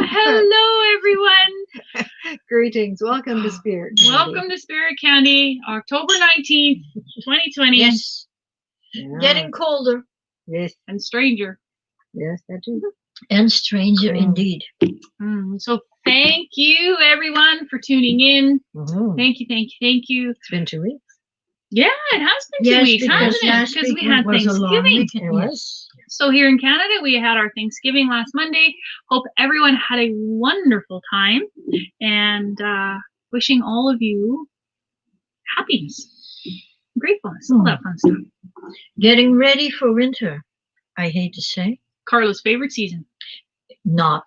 Hello, everyone. Greetings. Welcome to Spirit Candy. Welcome to Spirit Candy, October 19th, 2020. Yes. Getting colder. Yes. And stranger. Yes, that too. And stranger indeed. So thank you, everyone, for tuning in. Thank you. It's been 2 weeks. Yeah, it has been 2 weeks, hasn't it? Because we had Thanksgiving. Yes. So here in Canada, we had our Thanksgiving last Monday. Hope everyone had a wonderful time, and wishing all of you happiness, gratefulness, all that fun stuff. Getting ready for winter, I hate to say. Carla's favorite season. Not.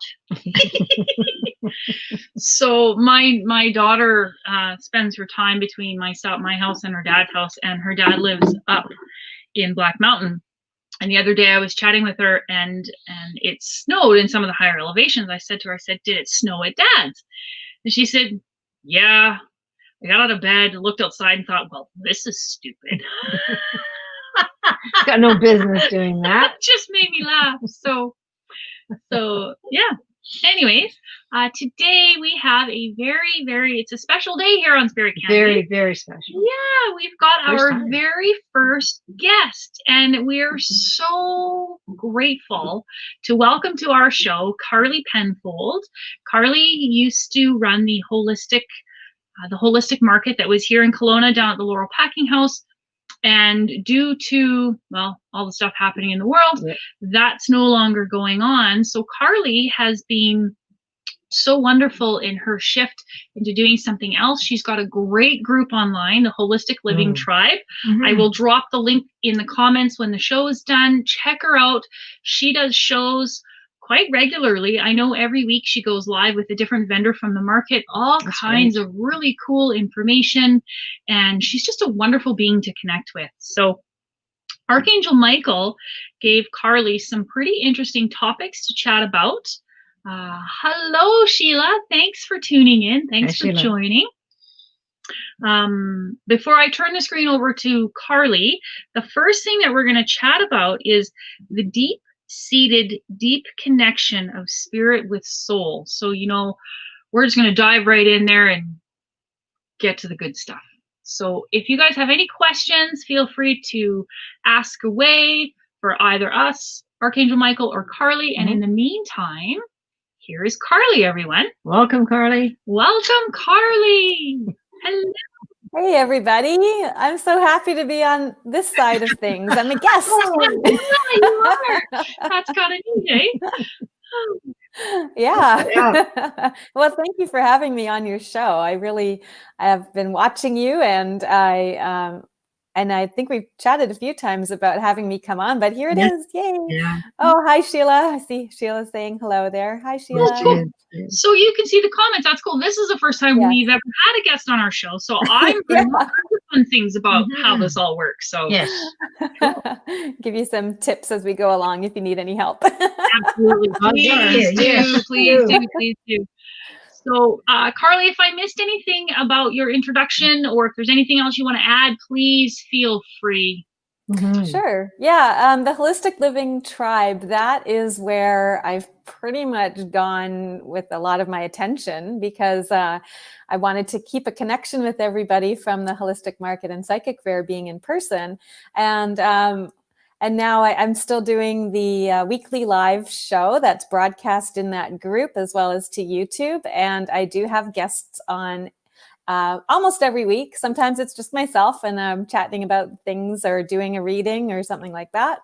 So my daughter spends her time between my house and her dad's house, and her dad lives up in Black Mountain. And the other day I was chatting with her, and it snowed in some of the higher elevations. I said to her, did it snow at Dad's? And she said, yeah. I got out of bed, looked outside, and thought, well, this is stupid. Got no business doing that. It just made me laugh. So yeah. Anyways, today we have a it's a special day here on Spirit Candy. Very, very special. Yeah, we've got our very first guest, and we're so grateful to welcome to our show Carly Penfold. Carly used to run the holistic market that was here in Kelowna down at the Laurel Packing House. And due to, all the stuff happening in the world, that's no longer going on. So Carly has been so wonderful in her shift into doing something else. She's got a great group online, the Holistic Living Tribe. I will drop the link in the comments when the show is done. Check her out. She does shows quite regularly. I know every week she goes live with a different vendor from the market, That's kinds of really cool information. And she's just a wonderful being to connect with. So Archangel Michael gave Carly some pretty interesting topics to chat about. Hello, Sheila. Thanks for tuning in. Thanks for joining. Before I turn the screen over to Carly, the first thing that we're going to chat about is the deep-seated, deep connection of spirit with soul. So, we're just going to dive right in there and get to the good stuff. So if you guys have any questions, feel free to ask away for either us, Archangel Michael, or Carly. And in the meantime, here is Carly, everyone. Welcome, Carly. Welcome, Carly. Hello. Hey, everybody. I'm so happy to be on this side of things. I'm a guest. Yeah, you are. That's got a new day. Yeah. Well, thank you for having me on your show. I have been watching you, and I think we've chatted a few times about having me come on, but here it is. Yay. Yeah. Oh, hi, Sheila. I see Sheila saying hello there. Hi, Sheila. So you can see the comments. That's cool. This is the first time we've ever had a guest on our show. So I'm learning fun things about how this all works. So give you some tips as we go along if you need any help. Absolutely. Please do. So, Carly, if I missed anything about your introduction, or if there's anything else you want to add, please feel free. Sure. Yeah. The Holistic Living Tribe, that is where I've pretty much gone with a lot of my attention, because I wanted to keep a connection with everybody from the Holistic Market and Psychic Fair being in person. And now I'm still doing the weekly live show that's broadcast in that group as well as to YouTube. And I do have guests on almost every week. Sometimes it's just myself and I'm chatting about things or doing a reading or something like that.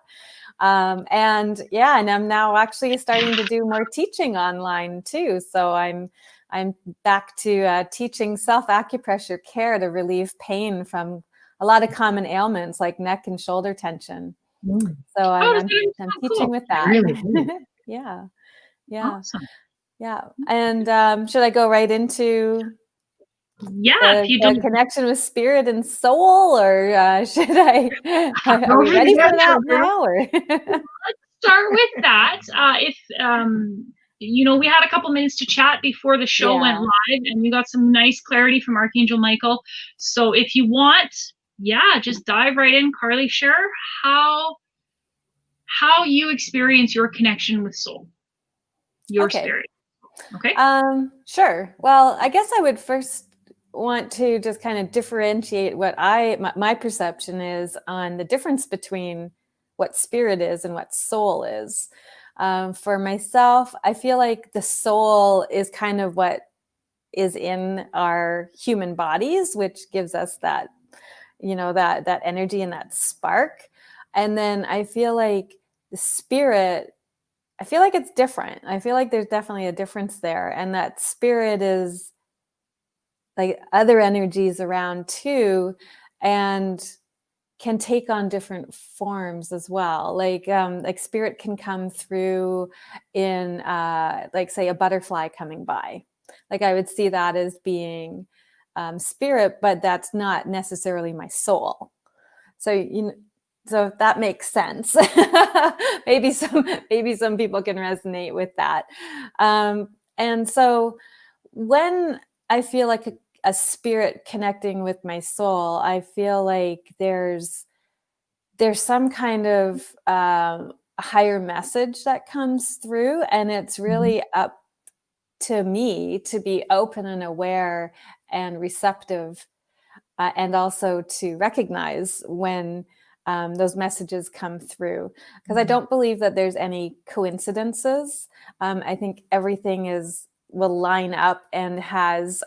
And I'm now actually starting to do more teaching online too. So I'm back to teaching self-acupressure care to relieve pain from a lot of common ailments like neck and shoulder tension. So I'm teaching with that. Really? Yeah. Awesome. Yeah. And should I go right into the connection with spirit and soul, or should I? Are we ready for that now? Or? Let's start with that. We had a couple minutes to chat before the show went live, and we got some nice clarity from Archangel Michael. So if you want, just dive right in. Carly, share how you experience your connection with soul. your Okay. spirit. Okay. Sure. Well, I guess I would first want to just kind of differentiate what my perception is on the difference between what spirit is and what soul is. For myself, I feel like the soul is kind of what is in our human bodies, which gives us that, that energy and that spark. And then I feel like the spirit, I feel like it's different. I feel like there's definitely a difference there. And that spirit is like other energies around too, and can take on different forms as well. Like spirit can come through in like say a butterfly coming by. Like I would see that as being spirit, but that's not necessarily my soul. So if that makes sense. maybe some people can resonate with that. And so when I feel like a spirit connecting with my soul, I feel like there's some kind of higher message that comes through, and it's really up to me to be open and aware and receptive, and also to recognize when those messages come through, because I don't believe that there's any coincidences. I think everything will line up and has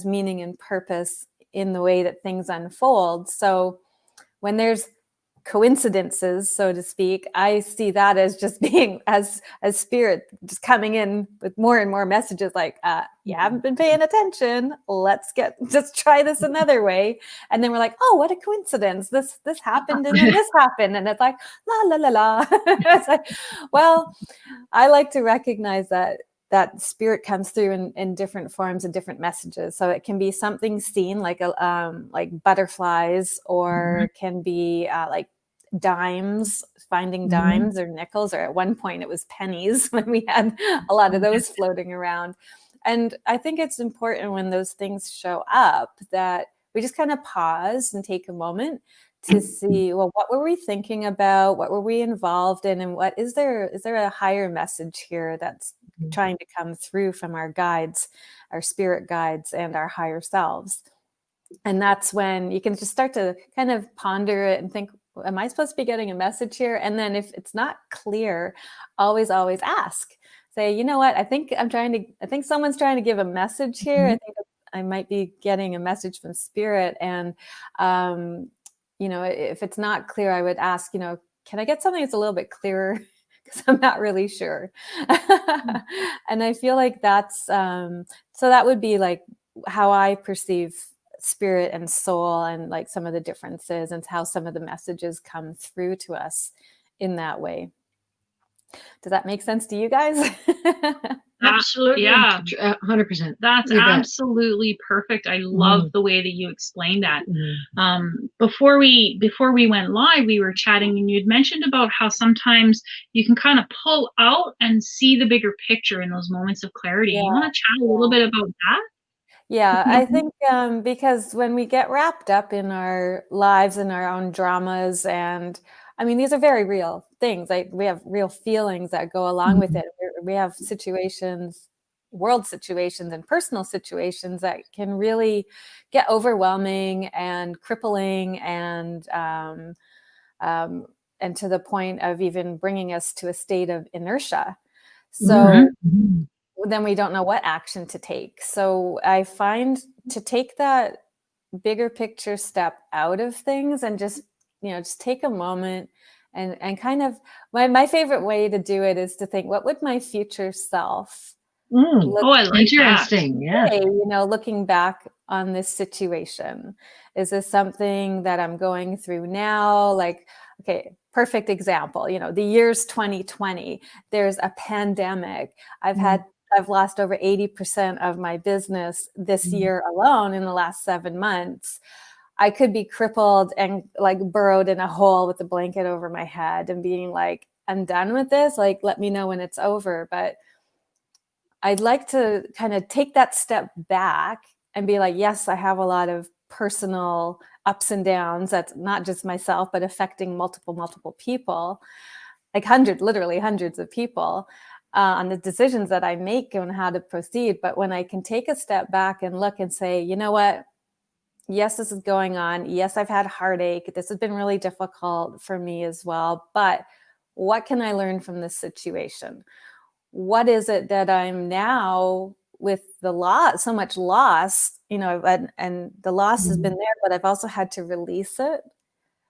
meaning and purpose in the way that things unfold. So when there's coincidences, so to speak, I see that as just being as spirit just coming in with more and more messages like, you haven't been paying attention. Just try this another way. And then we're like, oh, what a coincidence. This happened and then this happened. And it's like, la, la, la, la. It's like, well, I like to recognize that spirit comes through in different forms and different messages. So it can be something seen like butterflies, or can be like dimes, finding dimes or nickels, or at one point it was pennies when we had a lot of those floating around. And I think it's important when those things show up that we just kind of pause and take a moment to see, well, what were we thinking about? What were we involved in? And is there a higher message here that's trying to come through from our guides, our spirit guides, and our higher selves? And that's when you can just start to kind of ponder it and think, am I supposed to be getting a message here? And then if it's not clear, always ask. Say, you know what? I think someone's trying to give a message here. I think I might be getting a message from spirit. And, if it's not clear, I would ask, can I get something that's a little bit clearer? Because I'm not really sure. And I feel like that's, so that would be like how I perceive spirit and soul, and like some of the differences and how some of the messages come through to us in that way. Does that make sense to you guys? Absolutely. Yeah. 100%. That's absolutely perfect. I love the way that you explained that. Before we went live, we were chatting, and you'd mentioned about how sometimes you can kind of pull out and see the bigger picture in those moments of clarity. You want to chat a little bit about that? Yeah, I think because when we get wrapped up in our lives and our own dramas, and I mean, these are very real things. Like we have real feelings that go along with it. We have situations, world situations and personal situations that can really get overwhelming and crippling, and to the point of even bringing us to a state of inertia. So then we don't know what action to take. So I find to take that bigger picture step out of things and just take a moment and kind of, my favorite way to do it is to think, what would my future self look I like interesting. that. Yeah. Looking back on this situation? Is this something that I'm going through now? Like, okay, perfect example, the year's 2020, there's a pandemic. I've lost over 80% of my business this year alone in the last 7 months. I could be crippled and like burrowed in a hole with a blanket over my head and being like, I'm done with this. Like, let me know when it's over. But I'd like to kind of take that step back and be like, yes, I have a lot of personal ups and downs. That's not just myself, but affecting multiple people, like literally hundreds of people. on the decisions that I make and how to proceed. But when I can take a step back and look and say, you know what? Yes, this is going on. Yes, I've had heartache. This has been really difficult for me as well. But what can I learn from this situation? What is it that I'm now with the loss, so much loss, and the loss has been there, but I've also had to release it.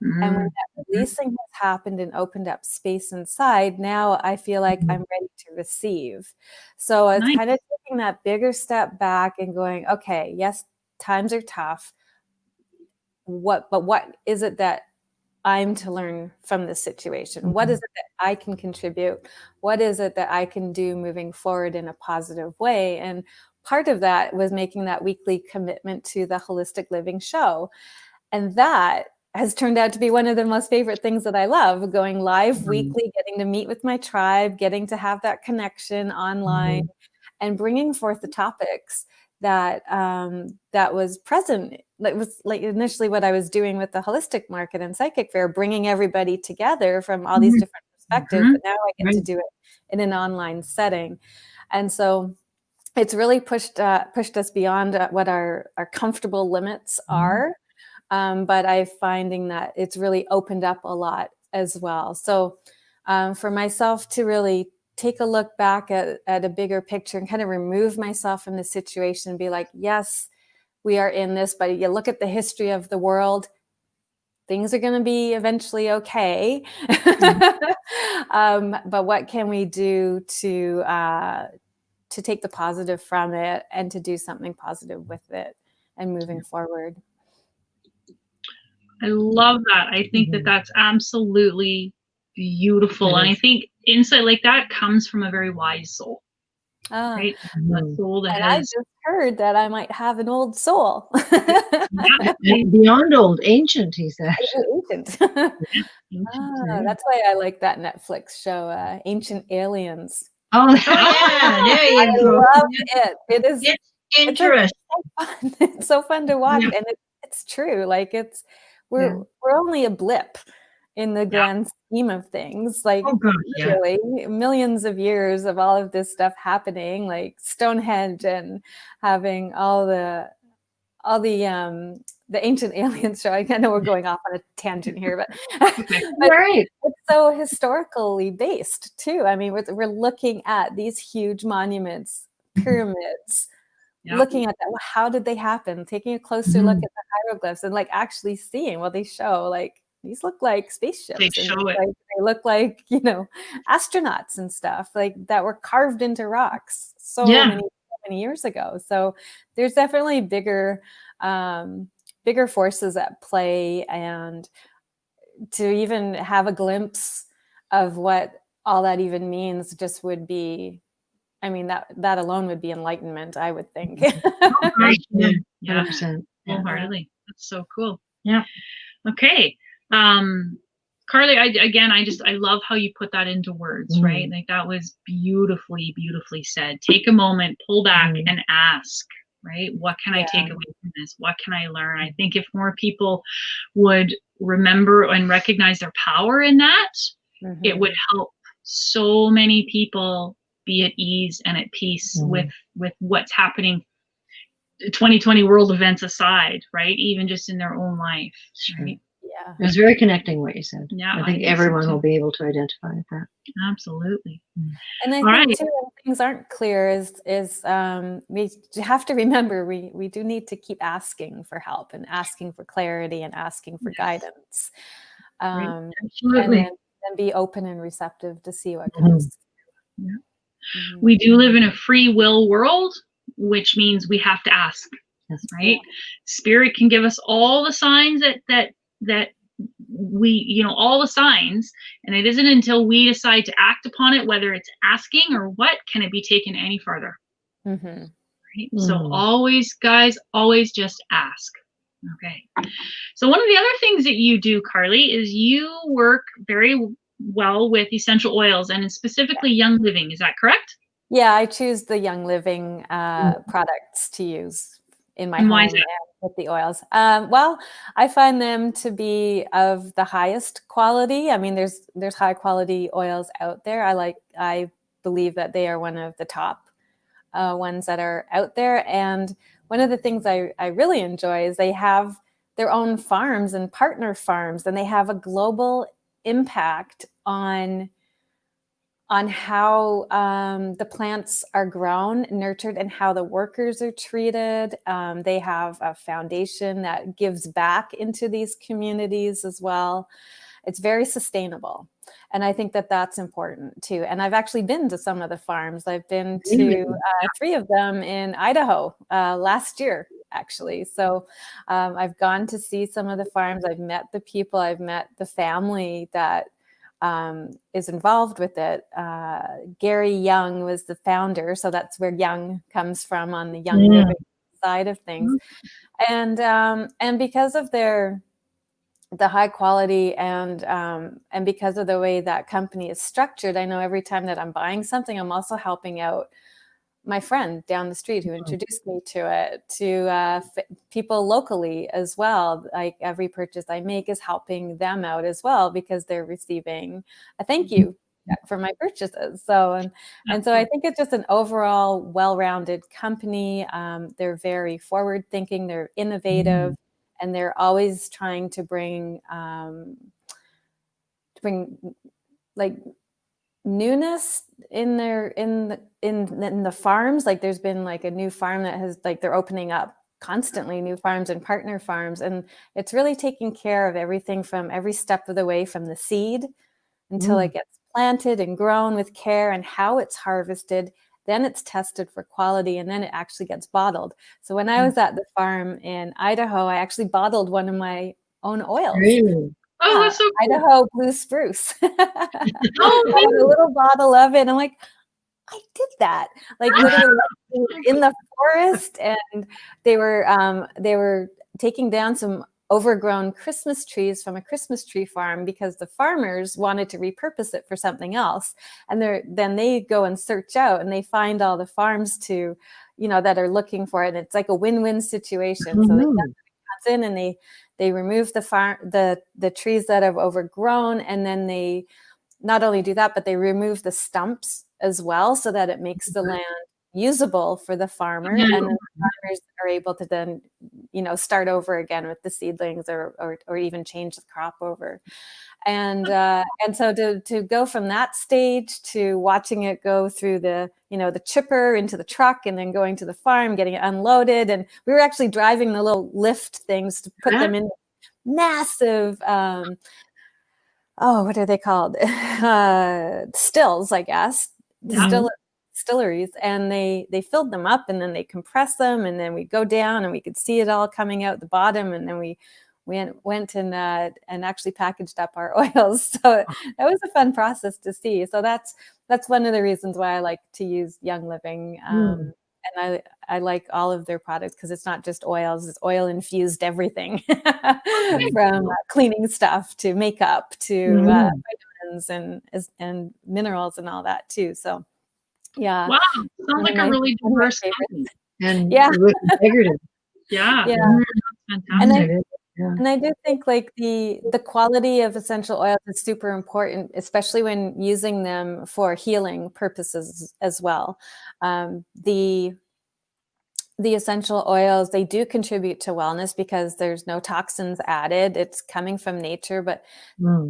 And when that releasing has happened and opened up space inside, now I feel like I'm ready to receive. So it's Nice. kind of taking that bigger step back and going, okay, yes, times are tough. But what is it that I'm to learn from this situation? What is it that I can contribute? What is it that I can do moving forward in a positive way? And part of that was making that weekly commitment to the Holistic Living Show. And that has turned out to be one of the most favorite things that I love, going live weekly, getting to meet with my tribe, getting to have that connection online, and bringing forth the topics that that was present. That was like initially what I was doing with the holistic market and psychic fair, bringing everybody together from all these different perspectives. But now I get to do it in an online setting, and so it's really pushed us beyond what our comfortable limits are. But I'm finding that it's really opened up a lot as well. So for myself to really take a look back at a bigger picture and kind of remove myself from the situation and be like, yes, we are in this, but you look at the history of the world, things are going to be eventually okay. But what can we do to take the positive from it and to do something positive with it and moving forward? I love that. I think that that's absolutely beautiful. And I think insight like that comes from a very wise soul, right? A soul that And I has just heard that I might have an old soul. Beyond old, ancient, he said. Ancient. That's why I like that Netflix show, Ancient Aliens. Oh, Yeah, there you go. I love it. It is It's interesting. It's so fun to watch, and it's true. Like we're only a blip in the grand scheme of things. Like literally millions of years of all of this stuff happening, like Stonehenge and having all the Ancient Aliens show. I know we're going off on a tangent here, but it's so historically based too. I mean, we're looking at these huge monuments, pyramids, looking at that. Well, how did they happen? Taking a closer look at the hieroglyphs and like actually seeing, well, they show like these look like spaceships. They show it. Like, they look like, astronauts and stuff like that were carved into rocks so many years ago. So there's definitely bigger forces at play, and to even have a glimpse of what all that even means just would be, I mean, that alone would be enlightenment, I would think. Right. Yeah, Yeah. 100%. Wholeheartedly. That's so cool. Yeah. Okay. Carly, I love how you put that into words, right? Like that was beautifully, beautifully said. Take a moment, pull back and ask, right? What can I take away from this? What can I learn? I think if more people would remember and recognize their power in that, it would help so many people be at ease and at peace with what's happening, 2020 world events aside, right? Even just in their own life, right? Yeah. It was very connecting what you said. Yeah, I think everyone will be able to identify with that. Absolutely. And I think too, when things aren't clear, is we have to remember we do need to keep asking for help and asking for clarity and asking for guidance. Absolutely. And be open and receptive to see what comes. We do live in a free will world, which means we have to ask, right? Spirit can give us all the signs that we, all the signs, and it isn't until we decide to act upon it, whether it's asking or what, can it be taken any further. Right? So always, guys, always just ask. Okay. So one of the other things that you do, Carly, is you work very well with essential oils and specifically Young Living. Is that correct? Yeah, I choose the Young Living products to use in my home and with the oils. Well, I find them to be of the highest quality. I mean, there's high quality oils out there. I believe that they are one of the top ones that are out there. And one of the things I really enjoy is they have their own farms and partner farms, and they have a global impact on how the plants are grown, nurtured, and how the workers are treated. They have a foundation that gives back into these communities as well. It's very sustainable. And I think that that's important too. And I've actually been to some of the farms. I've been to 3 of them in Idaho last year, actually. So I've gone to see some of the farms. I've met the people. I've met the family that is involved with it. Gary Young was the founder. So that's where Young comes from, on the young living side of things. And because of the high quality and because of the way that company is structured, I know every time that I'm buying something, I'm also helping out my friend down the street who introduced me to it, to people locally as well. Like every purchase I make is helping them out as well, because they're receiving a thank you for my purchases. So and so I think it's just an overall well-rounded company. They're very forward-thinking. They're innovative. And they're always trying to bring like newness in the farms. Like there's been like a new farm that has, like, they're opening up constantly new farms and partner farms, and it's really taking care of everything from every step of the way, from the seed until it gets planted and grown with care, and how it's harvested. Then it's tested for quality, and then it actually gets bottled. So when I was at the farm in Idaho, I actually bottled one of my own oils. Really? Oh, that's so cool. Idaho blue spruce. I Oh, had a little bottle of it, and I'm like, I did that. Like literally in the forest, and they were taking down some overgrown Christmas trees from a Christmas tree farm, because the farmers wanted to repurpose it for something else. And then they go and search out, and they find all the farms that are looking for it. And it's like a win-win situation. So they comes in and they remove the trees that have overgrown, and then they not only do that, but they remove the stumps as well, so that it makes the land usable for the farmer. And then the farmers are able to then, start over again with the seedlings, or even change the crop over. And so to go from that stage to watching it go through the chipper into the truck, and then going to the farm, getting it unloaded. And we were actually driving the little lift things to put them in massive, what are they called? Stills, I guess. Distilleries, and they filled them up, and then they compress them, and then we go down, and we could see it all coming out the bottom, and then we went and actually packaged up our oils. So that was a fun process to see. So that's one of the reasons why I like to use Young Living. And I like all of their products, because it's not just oils, it's oil infused everything from cleaning stuff to makeup to vitamins and minerals and all that too. So yeah. Wow. Sounds like a really diverse company. And with integrity. Yeah. That's fantastic. And I do think like the quality of essential oils is super important, especially when using them for healing purposes as well. The essential oils, they do contribute to wellness because there's no toxins added. It's coming from nature, but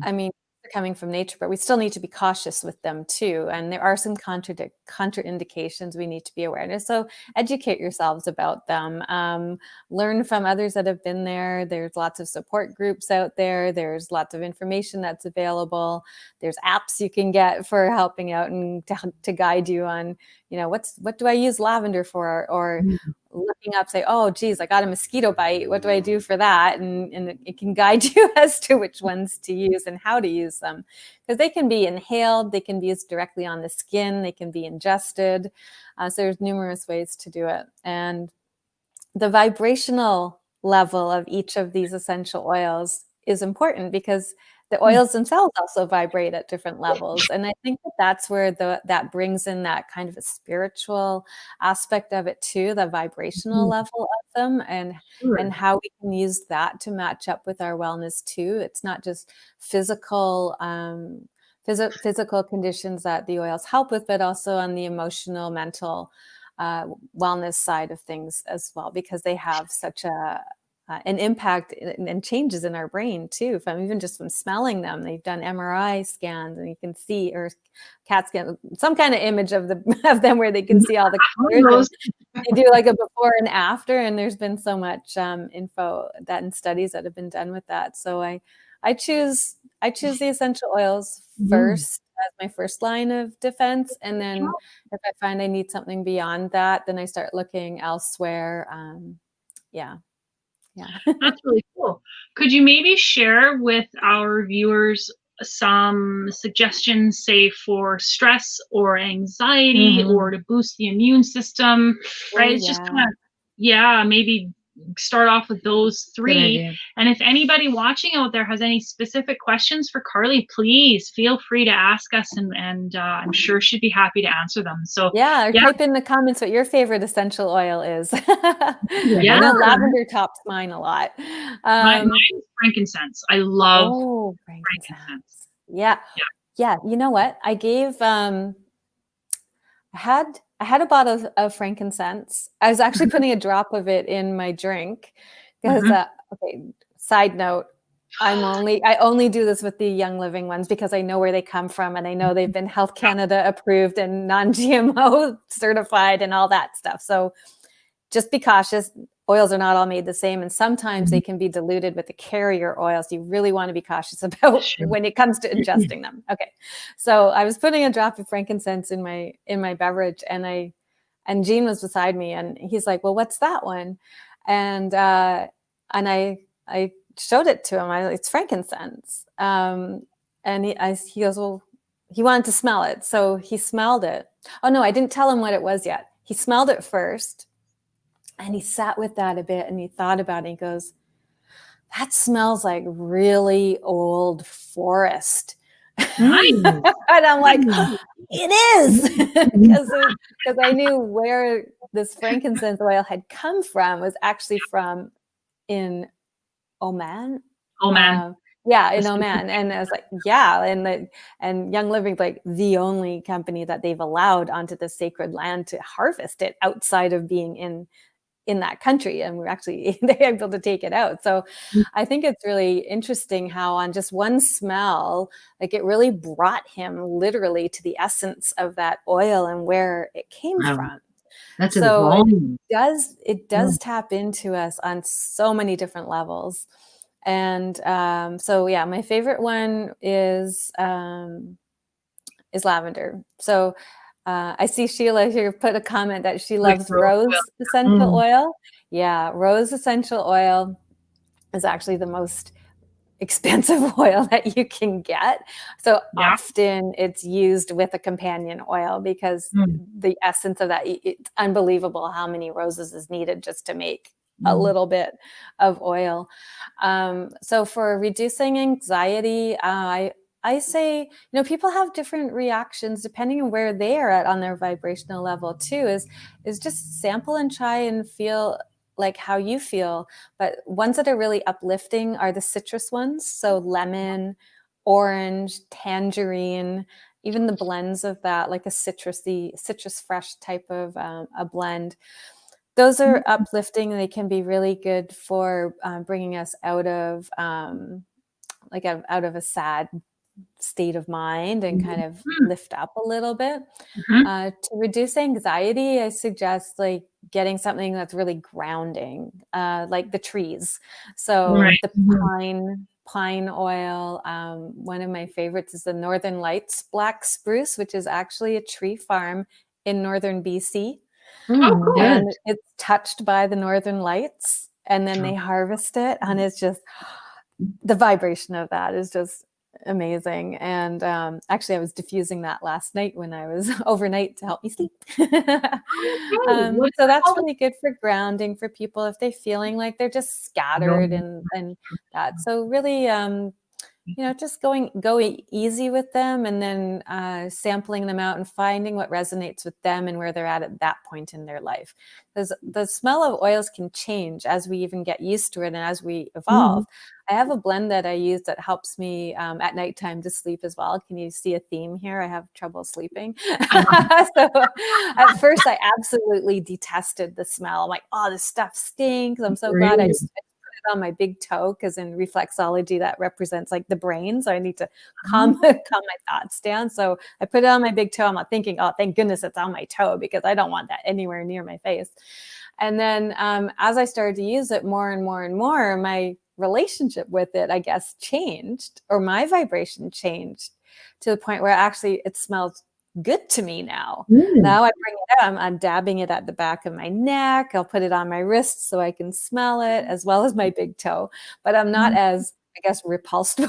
I mean, they're coming from nature, but we still need to be cautious with them too. And there are some contraindications we need to be aware of. So educate yourselves about them. Learn from others that have been there. There's lots of support groups out there. There's lots of information that's available. There's apps you can get for helping out and to guide you on, what do I use lavender for? Or looking up, say, oh, geez, I got a mosquito bite. What do I do for that? And it can guide you as to which ones to use and how to use them, because they can be inhaled, they can be used directly on the skin, they can be ingested. So there's numerous ways to do it. And the vibrational level of each of these essential oils is important, because the oils themselves also vibrate at different levels. And I think that's where that brings in that kind of a spiritual aspect of it too, the vibrational level of them, and how we can use that to match up with our wellness too. It's not just physical physical conditions that the oils help with, but also on the emotional, mental wellness side of things as well, because they have such an impact and changes in our brain too. From even just from smelling them, they've done MRI scans and you can see, or CAT scan, some kind of image of them where they can see all the colors. They do like a before and after, and there's been so much info that and studies that have been done with that. So I choose the essential oils first as my first line of defense, and then if I find I need something beyond that, then I start looking elsewhere. Yeah. That's really cool. Could you maybe share with our viewers some suggestions, say for stress or anxiety or to boost the immune system, right? It's just kind of, maybe start off with those three. And if anybody watching out there has any specific questions for Carly, please feel free to ask us, and I'm sure she'd be happy to answer them. So type in the comments what your favorite essential oil is. I know lavender tops mine a lot. Mine is frankincense. I love frankincense. Yeah. You know what? I gave I had a bottle of frankincense. I was actually putting a drop of it in my drink because, side note, I only do this with the Young Living ones because I know where they come from and I know they've been Health Canada approved and non-GMO certified and all that stuff. So just be cautious. Oils are not all made the same, and sometimes they can be diluted with the carrier oils. You really want to be cautious about when it comes to ingesting them. Okay, so I was putting a drop of frankincense in my beverage, and Gene was beside me, and he's like, "Well, what's that one?" And I showed it to him. It's frankincense, and he goes, "Well," he wanted to smell it, so he smelled it. Oh no, I didn't tell him what it was yet. He smelled it first. And he sat with that a bit and he thought about it. He goes, "That smells like really old forest." And I'm like, "It is," because I knew where this frankincense oil had come from was actually from in Oman. In Oman. And I was like, and Young Living's like the only company that they've allowed onto the sacred land to harvest it outside of being in that country, and we're actually able to take it out. So I think it's really interesting how on just one smell, like it really brought him literally to the essence of that oil and where it came from. That's so it does tap into us on so many different levels. And my favorite one is lavender. So I see Sheila here put a comment that she loves rose essential oil. Yeah, rose essential oil is actually the most expensive oil that you can get. So often it's used with a companion oil because the essence of that, it's unbelievable how many roses is needed just to make a little bit of oil. So for reducing anxiety, I say, people have different reactions depending on where they are at on their vibrational level too, is just sample and try and feel like how you feel. But ones that are really uplifting are the citrus ones. So lemon, orange, tangerine, even the blends of that, like a citrus fresh type of a blend. Those are uplifting and they can be really good for bringing us out of a sad state of mind and kind of lift up a little bit. To reduce anxiety, I suggest like getting something that's really grounding, like the trees. So the pine oil. One of my favorites is the Northern Lights black spruce, which is actually a tree farm in northern BC. And it's touched by the Northern Lights, and then they harvest it, and it's just the vibration of that is just amazing. And actually I was diffusing that last night when I was overnight to help me sleep. So that's really good for grounding for people if they're feeling like they're just scattered and that. So really just going easy with them, and then sampling them out and finding what resonates with them and where they're at that point in their life. Because the smell of oils can change as we even get used to it and as we evolve. I have a blend that I use that helps me at nighttime to sleep as well. Can you see a theme here? I have trouble sleeping. So at first I absolutely detested the smell. I'm like, oh, this stuff stinks. I'm so glad I just on my big toe, because in reflexology that represents like the brain, so I need to calm my thoughts down. So I put it on my big toe. I'm not thinking, oh, thank goodness it's on my toe, because I don't want that anywhere near my face. And then as I started to use it more and more and more, my relationship with it, I guess, changed, or my vibration changed to the point where actually it smells good to me now. Now I bring it out, I'm dabbing it at the back of my neck. I'll put it on my wrist so I can smell it, as well as my big toe. But I'm not as, I guess, repulsed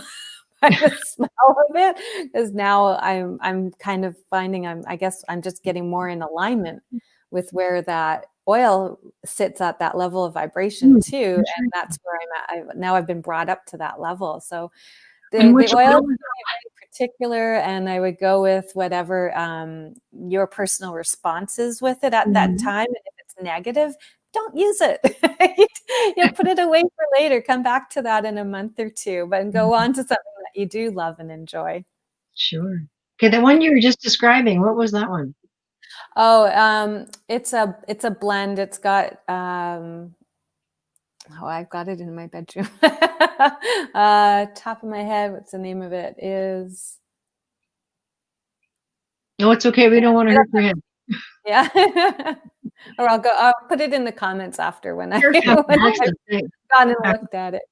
by the smell of it, because now I'm kind of finding I guess I'm just getting more in alignment with where that oil sits at that level of vibration too. And that's where I'm at. Now I've been brought up to that level. So the oil is very particular, and I would go with whatever your personal response is with it at that time. And if it's negative, don't use it. Put it away for later. Come back to that in a month or two, but go on to something that you do love and enjoy. Sure. Okay, the one you were just describing, what was that one? Oh, it's a blend. It's got I've got it in my bedroom. Top of my head, what's the name of it? Is No, it's okay. We don't want to hurt your head. Yeah. Or I'll put it in the comments after when I've gone and looked at it.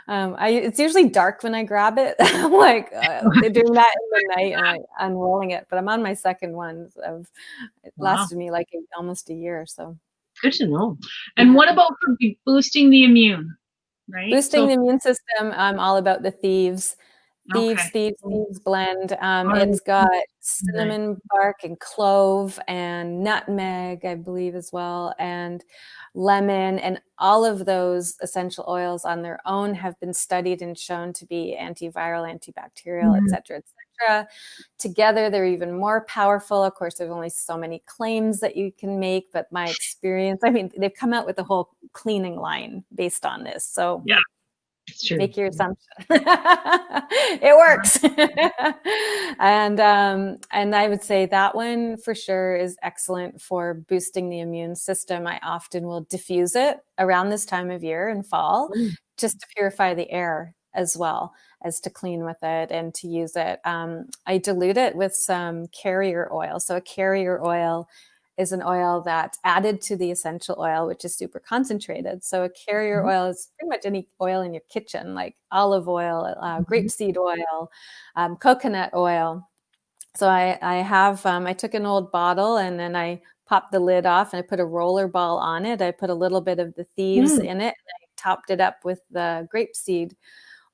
It's usually dark when I grab it. I'm like doing that in the night and like unrolling it. But I'm on my second one. It lasted me like almost a year. So good to know. And what about for boosting the immune? Right? Boosting the immune system. I'm all about the thieves blend. It's got cinnamon bark and clove and nutmeg, I believe, as well, and lemon, and all of those essential oils on their own have been studied and shown to be antiviral, antibacterial, et cetera, et cetera. Together, they're even more powerful. Of course, there's only so many claims that you can make, but my experience, I mean, they've come out with a whole cleaning line based on this. So yeah. Make your assumption. It works. And I would say that one for sure is excellent for boosting the immune system. I often will diffuse it around this time of year in fall, just to purify the air as well as to clean with it and to use it. I dilute it with some carrier oil. So a carrier oil is an oil that's added to the essential oil, which is super concentrated. So a carrier oil is pretty much any oil in your kitchen, like olive oil, grapeseed oil, coconut oil. So I took an old bottle and then I popped the lid off and I put a roller ball on it. I put a little bit of the thieves in it, and I topped it up with the grapeseed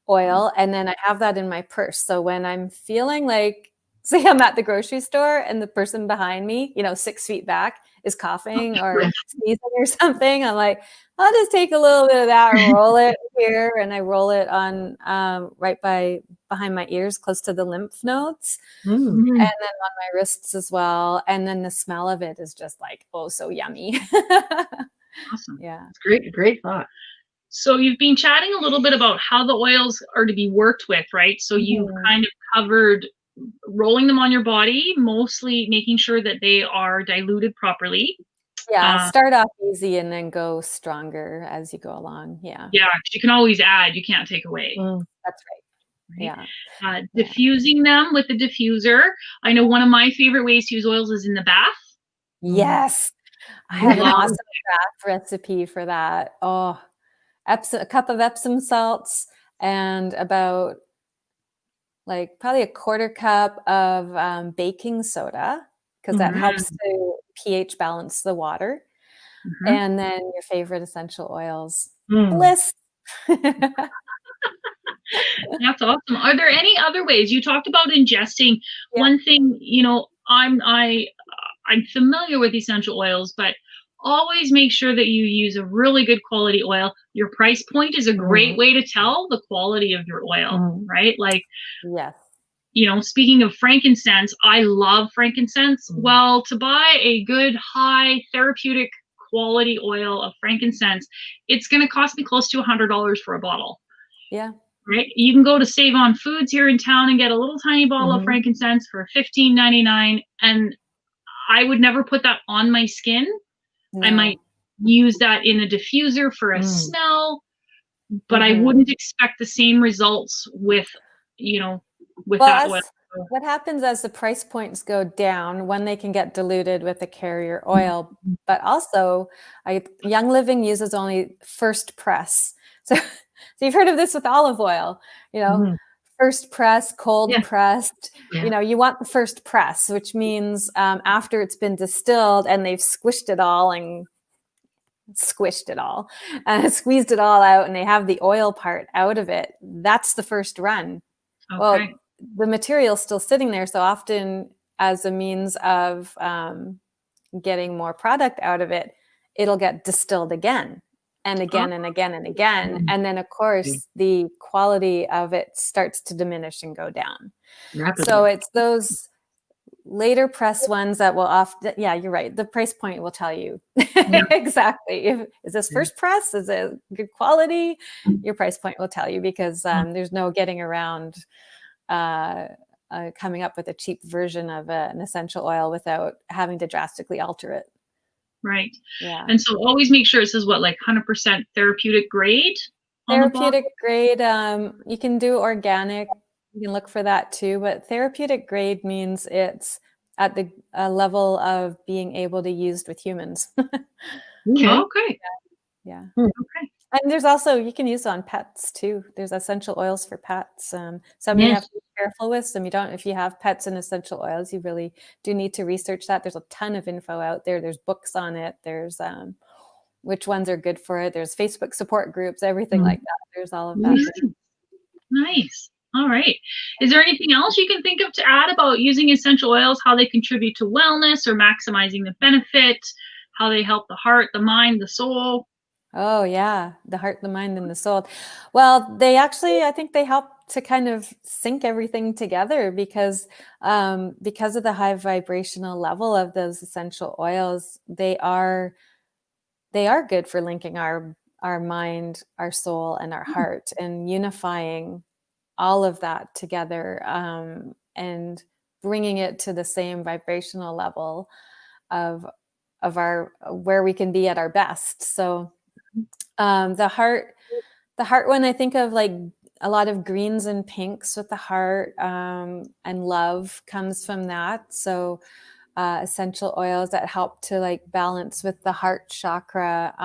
oil. And then I have that in my purse. So when I'm feeling like, say I'm at the grocery store and the person behind me, 6 feet back, is coughing or sneezing or something, I'm like, I'll just take a little bit of that and roll it here. And I roll it on right behind my ears, close to the lymph nodes. And then on my wrists as well. And then the smell of it is just like, oh, so yummy. Awesome. Yeah. It's great thought. So you've been chatting a little bit about how the oils are to be worked with, right? So you kind of covered rolling them on your body, mostly making sure that they are diluted properly. Yeah, start off easy and then go stronger as you go along. Yeah. Yeah, you can always add, you can't take away. That's right. Yeah. Diffusing them with the diffuser. I know one of my favorite ways to use oils is in the bath. Yes. I have an awesome bath recipe for that. Oh, a cup of Epsom salts and about probably a quarter cup of baking soda, because that helps to pH balance the water. And then your favorite essential oils. Bliss. That's awesome. Are there any other ways? You talked about ingesting. One thing, I'm familiar with essential oils, but always make sure that you use a really good quality oil. Your price point is a great way to tell the quality of your oil, right? Like, Yes. Speaking of frankincense, I love frankincense. Well, to buy a good, high, therapeutic quality oil of frankincense, it's going to cost me close to $100 for a bottle. Yeah. Right? You can go to Save On Foods here in town and get a little tiny bottle of frankincense for $15.99, and I would never put that on my skin. No. I might use that in a diffuser for a smell, but I wouldn't expect the same results with that oil. What happens as the price points go down, when they can get diluted with the carrier oil, but also Young Living uses only first press. So you've heard of this with olive oil, first press, cold pressed, you want the first press, which means after it's been distilled and they've squished it all and squished it all, squeezed it all out, and they have the oil part out of it. That's the first run. Okay. Well, the material's still sitting there. So often as a means of getting more product out of it, it'll get distilled again and again and again and again. And then of course the quality of it starts to diminish and go down. Rapidly. So it's those later press ones that will often, yeah, you're right. The price point will tell you exactly. Is this first press? Is it good quality? Your price point will tell you, because there's no getting around coming up with a cheap version of an essential oil without having to drastically alter it. Right. Yeah. And so always make sure it says 100% therapeutic grade? Therapeutic grade, you can do organic. You can look for that too, but therapeutic grade means it's at the level of being able to be used with humans. Okay. Yeah. Okay. And there's also, you can use it on pets too. There's essential oils for pets. Some you have to be careful with. Some you don't. If you have pets and essential oils, you really do need to research that. There's a ton of info out there. There's books on it. There's which ones are good for it. There's Facebook support groups, everything like that. There's all of that. Nice. All right. Is there anything else you can think of to add about using essential oils, how they contribute to wellness or maximizing the benefit, how they help the heart, the mind, the soul? Oh yeah, the heart, the mind, and the soul. Well, they actually, I think they help to kind of sync everything together, because of the high vibrational level of those essential oils, they are good for linking our mind, our soul, and our heart, and unifying all of that together, and bringing it to the same vibrational level of our, where we can be at our best. So the heart one, I think of like a lot of greens and pinks with the heart, and love comes from that. So essential oils that help to like balance with the heart chakra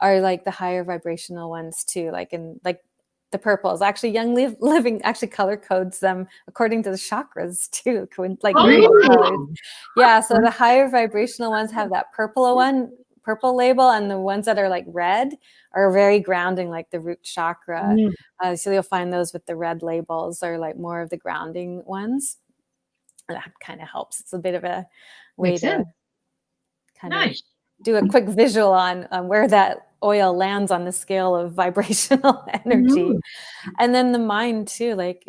are like the higher vibrational ones too, like the purples. Actually, Young Living actually color codes them according to the chakras too, like rainbow colors. Yeah, so the higher vibrational ones have that purple label, and the ones that are like red are very grounding, like the root chakra. So you'll find those with the red labels are like more of the grounding ones. That kind of helps. It's a bit of a way to kind of do a quick visual on where that oil lands on the scale of vibrational energy. And then the mind too, like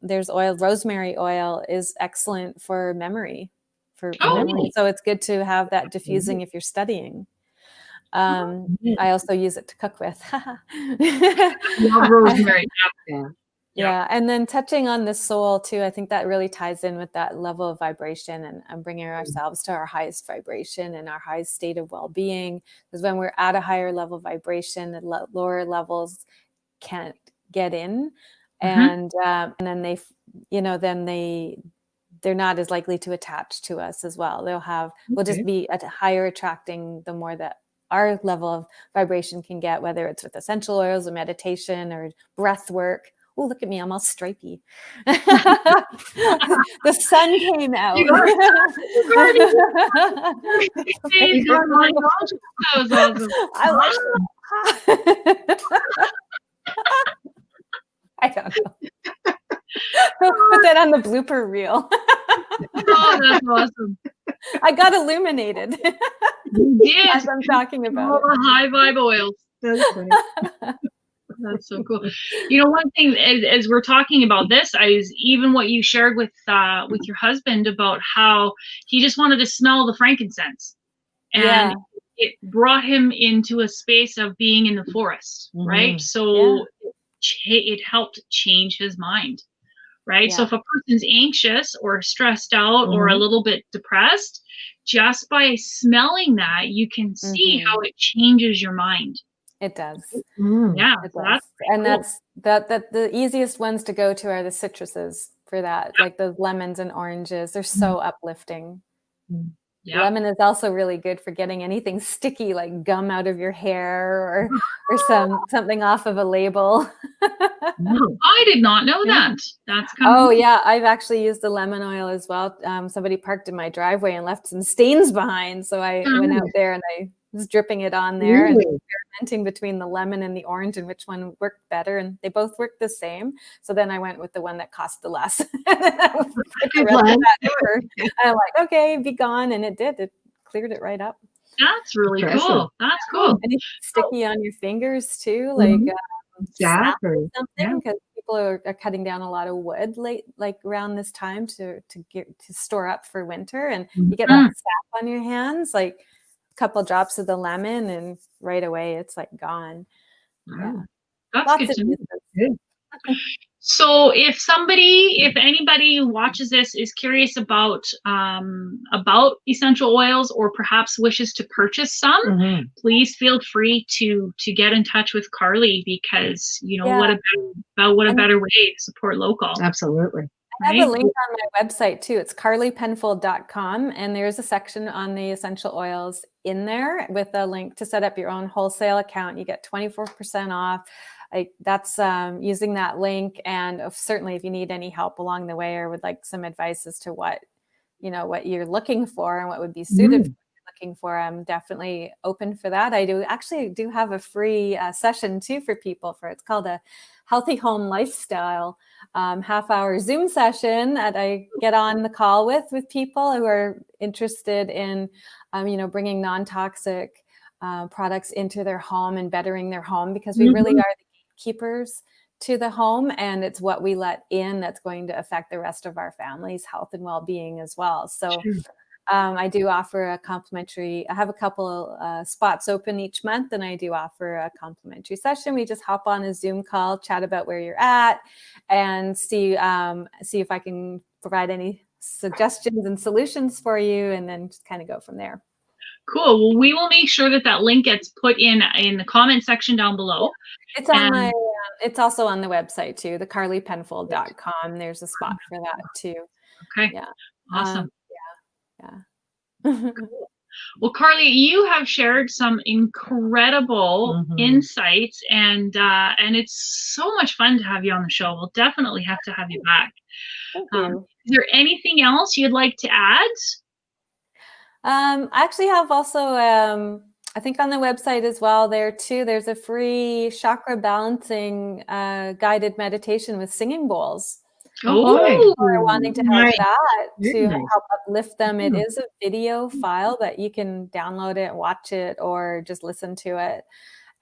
there's oil, rosemary oil is excellent for memory, memory. So it's good to have that diffusing if you're studying. I also use it to cook with. Love rosemary. Yeah. And then touching on the soul too, I think that really ties in with that level of vibration and bringing ourselves to our highest vibration and our highest state of well-being. Because when we're at a higher level vibration, the lower levels can't get in. And then they're not as likely to attach to us as well. We'll just be at a higher attracting the more that our level of vibration can get, whether it's with essential oils or meditation or breath work. Oh, look at me, I'm all stripey. The sun came out. That was awesome. I don't know. Put that on the blooper reel. Oh, that's awesome. I got illuminated. You did. as I'm talking All about the high vibe oils. That's funny. That's so cool. You know, one thing as we're talking about this, is even what you shared with your husband about how he just wanted to smell the frankincense, it. and Yeah. it brought him into a space of being in the forest, right? Mhm. So it helped change his mind, right? So Yeah. if a person's anxious or stressed out or a Mhm. little bit depressed, just by smelling that, you can see how it changes your mind. It does. Mm. Yeah, It so does. that's pretty And cool. that the easiest ones to go to are the citruses for that, like those lemons and oranges. They're so uplifting. Yeah. Lemon is also really good for getting anything sticky like gum out of your hair or something off of a label. No. I did not know that. That's kind Oh of yeah, I've actually used the lemon oil as well. Somebody parked in my driveway and left some stains behind, so I went out there and I was dripping it on there and Really? experimenting between the lemon and the orange and which one worked better, and they both worked the same. So then I went with the one that cost the less. Good plan. I'm like, okay, be gone, and it did. It cleared it right up. that's really Impressive. cool. That's cool. Anything sticky on your fingers too, like Mhm. sap Sap or or yeah. something, because people are cutting down a lot of wood like around this time to store up for winter, and you get that sap on your hands, like a couple drops of the lemon, and right away it's like gone. Yeah, That's lots good of to know. uses. So if anybody who watches this is curious about essential oils or perhaps wishes to purchase some, Mhm. please feel free to get in touch with Carly, because you know Yeah. what a And better way to support local. Absolutely. I have Right? a link on my website too. It's carlypenfold.com, and there's a section on the essential oils in there with a link to set up your own wholesale account. You get 24% off. That's using that link, and certainly if you need any help along the way or would like some advice as to what you're looking for and what would be suited for what you're looking for, I'm definitely open for that. I do have a free session too for people. It's called a healthy home lifestyle half-hour Zoom session that I get on the call with people who are interested in bringing non-toxic products into their home and bettering their home, because we really are the gatekeepers to the home, and it's what we let in that's going to affect the rest of our family's health and well-being as well. So I do offer I have a couple spots open each month, and I do offer a complimentary session. We just hop on a Zoom call, chat about where you're at, and see if I can provide any suggestions and solutions for you, and then just kind of go from there. Cool. Well, we will make sure that link gets put in the comment section down below. It's on it's also on the website too, the carlypenfold.com. There's a spot for that too. Okay. Yeah. Awesome. Yeah. Well, Carly, you have shared some incredible insights, and it's so much fun to have you on the show. We'll definitely have to have you back. Thank you. Is there anything else you'd like to add? I actually have also, I think on the website as well there too, there's a free chakra balancing guided meditation with singing bowls. Oh, People are wanting to have that to Nice. help uplift them. It is a video file, but you can download it, watch it, or just listen to it.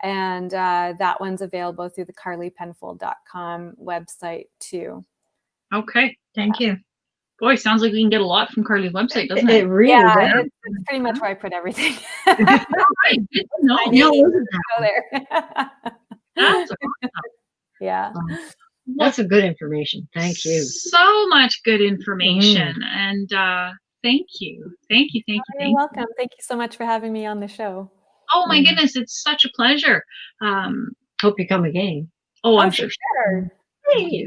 And that one's available through the carlypenfold.com website too. okay. Thank you. Boy, sounds like we can get a lot from Carly's website, doesn't it? It really does. It's pretty much where I put everything. Right. Good to know. Go there. That's awesome. Yeah. That's a good information. Thank you. So much good information. And thank you. Thank you. You're welcome. Thank you so much for having me on the show. Oh my goodness, it's such a pleasure. Hope you come again. Oh, I'm sure. Hey.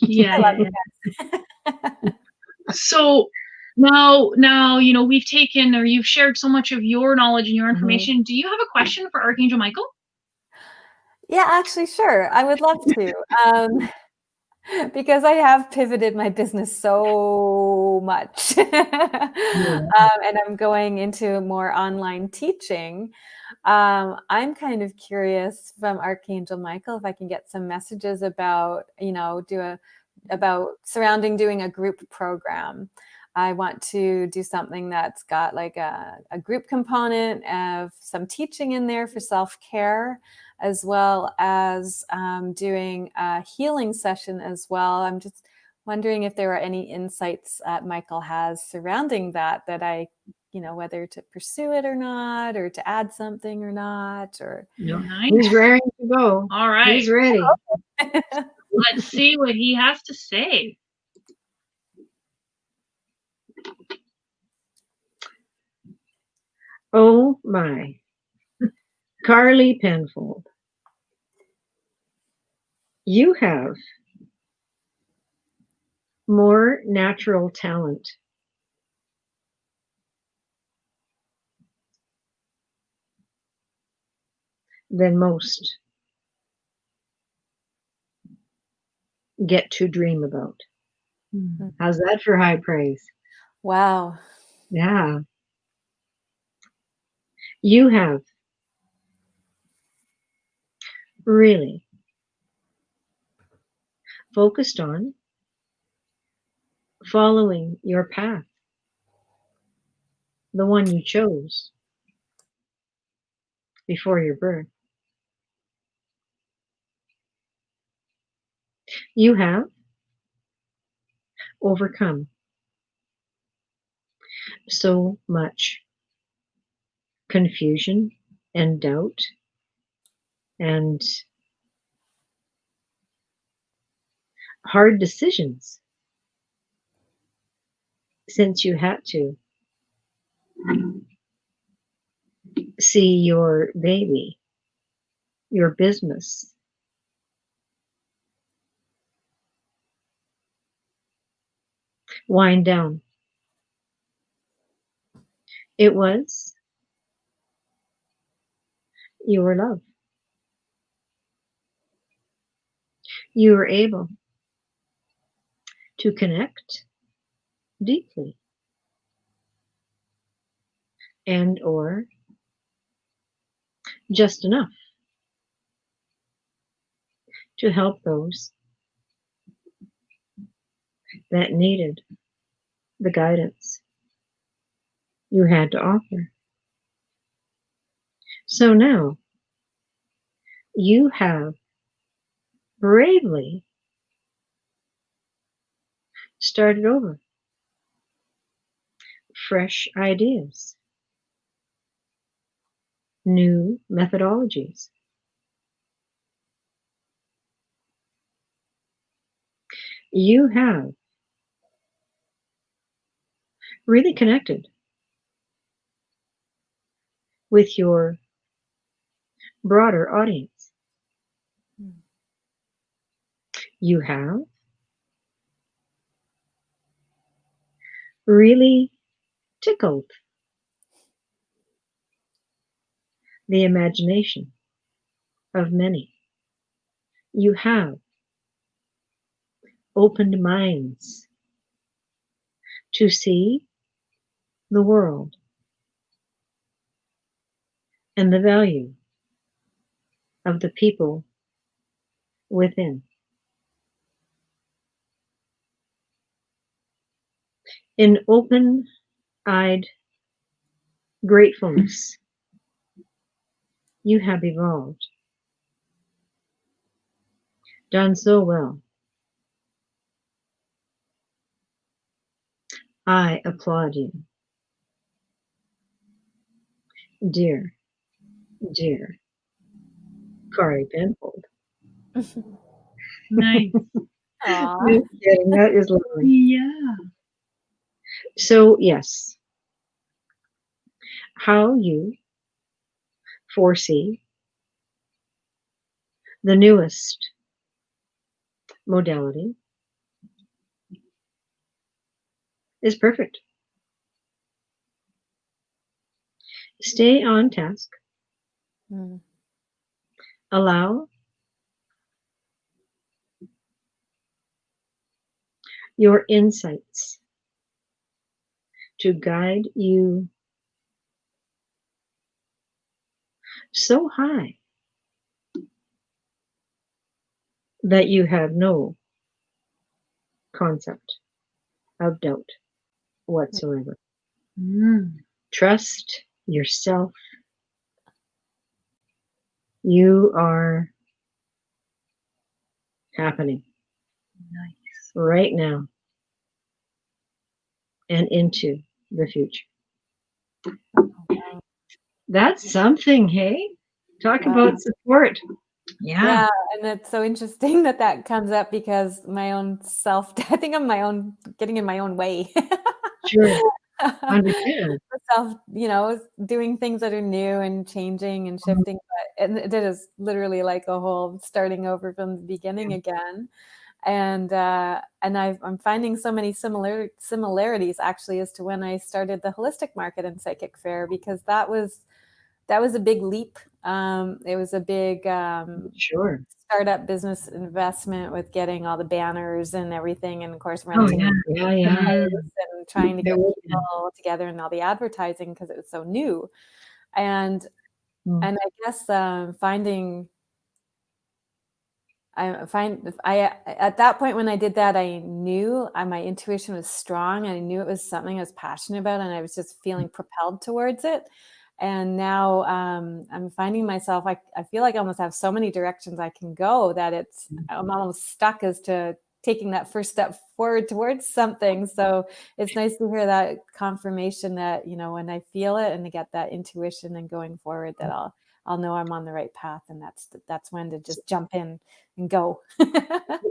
Yeah. So now, you've shared so much of your knowledge and your information. Do you have a question for Archangel Michael? Yeah, actually, sure. I would love to. Because I have pivoted my business so much, and I'm going into more online teaching. I'm kind of curious from Archangel Michael if I can get some messages about, about surrounding doing a group program. I want to do something that's got like a group component of some teaching in there for self-care, as well as doing a healing session as well. I'm just wondering if there are any insights Michael has surrounding that I, whether to pursue it or not, or to add something or not, or. No, Nice. he's ready to go. All right. He's ready. Let's see what he has to say. Oh my. Carly Penfold. You have more natural talent than most get to dream about. How's that for high praise? Wow. Yeah. You have really focused on following your path, the one you chose before your birth. You have overcome so much confusion and doubt and hard decisions since you had to see your baby, your business wind down. It was your love. You were able to connect deeply and or just enough to help those that needed the guidance you had to offer. So now you have bravely started over. Fresh ideas, new methodologies. You have really connected with your broader audience. You have really tickled the imagination of many. You have opened minds to see the world and the value of the people within. In open-eyed gratefulness, you have evolved, done so well. I applaud you, dear, dear Carly Penfold. Nice. Aw. Just kidding, that is lovely. Yeah. So, yes, how you foresee the newest modality is perfect. Stay on task. Mm. Allow your insights to guide you so high that you have no concept of doubt. whatsoever. Mm. Trust yourself. You are happening Nice. right now and into the future. That's something, hey? Talk Wow. about support. Yeah, and it's so interesting that that comes up because my own self, I think I'm my own, getting in my own way. Sure. Understand. Self, doing things that are new and changing and shifting, and it is literally like a whole starting over from the beginning again. And I'm finding so many similarities actually as to when I started the holistic market and psychic fair, because that was a big leap. It was a big Sure. startup business investment with getting all the banners and everything, and of course Oh, renting yeah. Yeah. and trying to get There was- people together and all the advertising because it was so new. And Mm. I guess at that point when I did that, I knew my intuition was strong, and I knew it was something I was passionate about, and I was just feeling propelled towards it. And now I'm finding myself, I feel like I almost have so many directions I can go that I'm almost stuck as to taking that first step forward towards something. So it's nice to hear that confirmation that, when I feel it and to get that intuition and going forward, that I'll know I'm on the right path, and that's when to just jump in and go.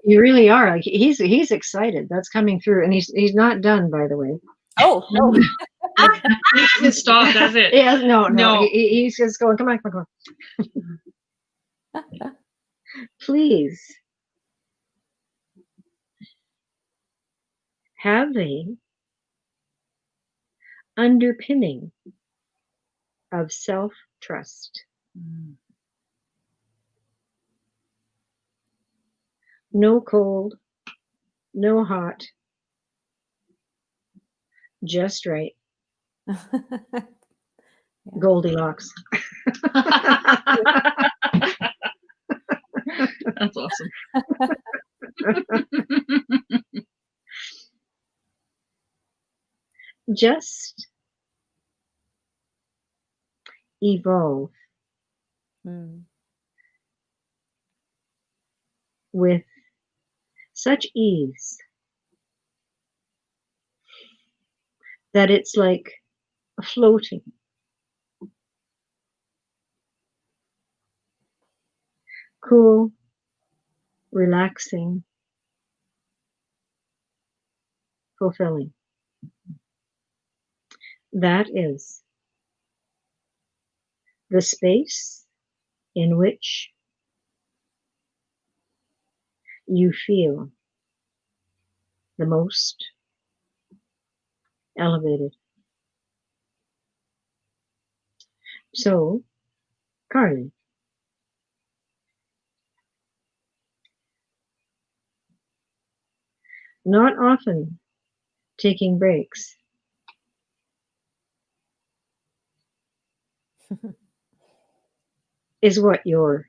You really are. Like he's excited. That's coming through, and he's not done, by the way. Oh, no. It stop, does it? Yeah, no. No. He's just going. Come on. Please have a underpinning of self-trust. Mm. No cold, no hot, just right. Goldilocks. That's awesome. Just evolve with such ease that it's like floating. Cool, relaxing, fulfilling. That is the space in which you feel the most elevated. So, Carly, not often taking breaks is what your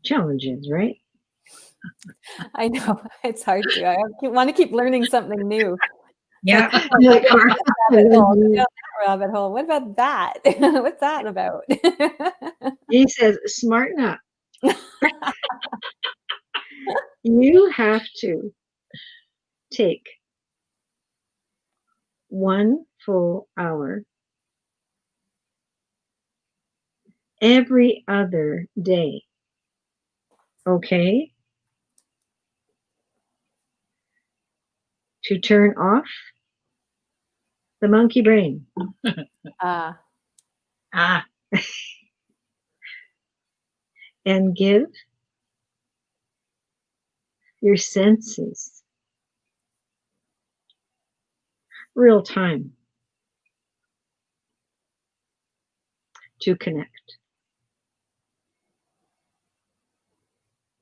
challenge is, right? I know, it's hard to. I want to keep learning something new. Yeah. Rabbit hole. What about that? What's that about? He says, smarten up. You have to take 1 full hour every other day. Okay? To turn off the monkey brain. And give your senses real time to connect.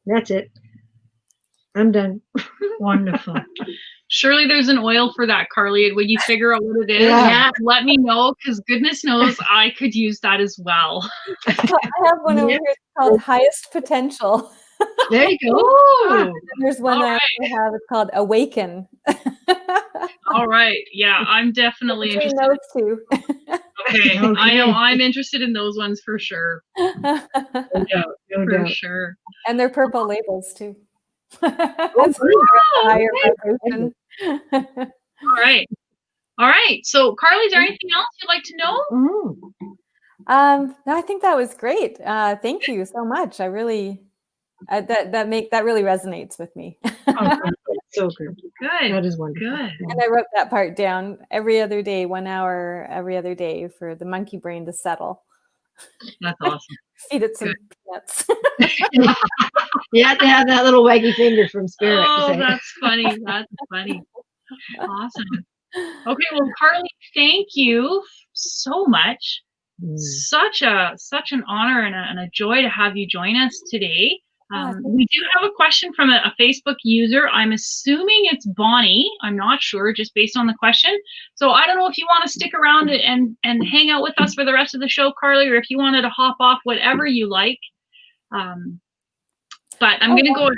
That's it. I'm done. Wonderful. Surely there's an oil for that, Carly. And when you figure out what it is, Yeah. let me know, because goodness knows I could use that as well. I have one over here called Highest Potential. There you go. Ooh. And there's one I have, it's called Awaken. All right. Yeah, I'm definitely Between interested. those two. Okay. I Okay. know I'm interested in those ones for sure. No doubt. No For doubt. sure. And they're purple labels too. Oh, That's great. higher Okay. vibration. All right. All right. So, Carly, is there anything else you'd like to know? Mm-hmm. No, I think that was great. Thank you so much. I really that really resonates with me. Oh, so good. Good. That is wonderful. Good. And I wrote that part down every other day, 1 hour every other day for the monkey brain to settle. That's awesome. Feed it some peanuts. You have to have that little waggy finger from Spirit. to Oh, say. that's funny. That's funny. Awesome. Okay, well, Carly, thank you so much. Mm. Such an honor and a joy to have you join us today. Thank We do have a question from a Facebook user. I'm assuming it's Bonnie. I'm not sure, just based on the question. So I don't know if you want to stick around and hang out with us for the rest of the show, Carly, or if you wanted to hop off, whatever you like. But I'm going to go.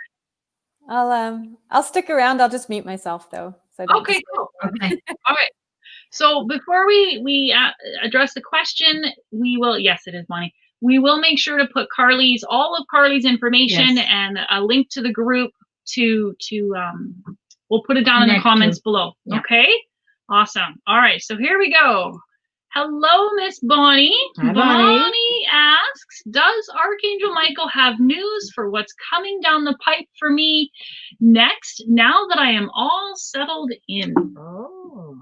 I'll stick around. I'll just mute myself though. So don't Okay, cool. Okay. All right. So before we address the question, we will, yes, it is Bonnie. We will make sure to put all of Carly's information Yes. and a link to the group we'll put it down in the Connect comments to. below. Yeah. Okay. Awesome. All right. So here we go. Hello, Miss Bonnie. Hi, Bonnie. Asks, does Archangel Michael have news for what's coming down the pipe for me next, now that I am all settled in? Oh.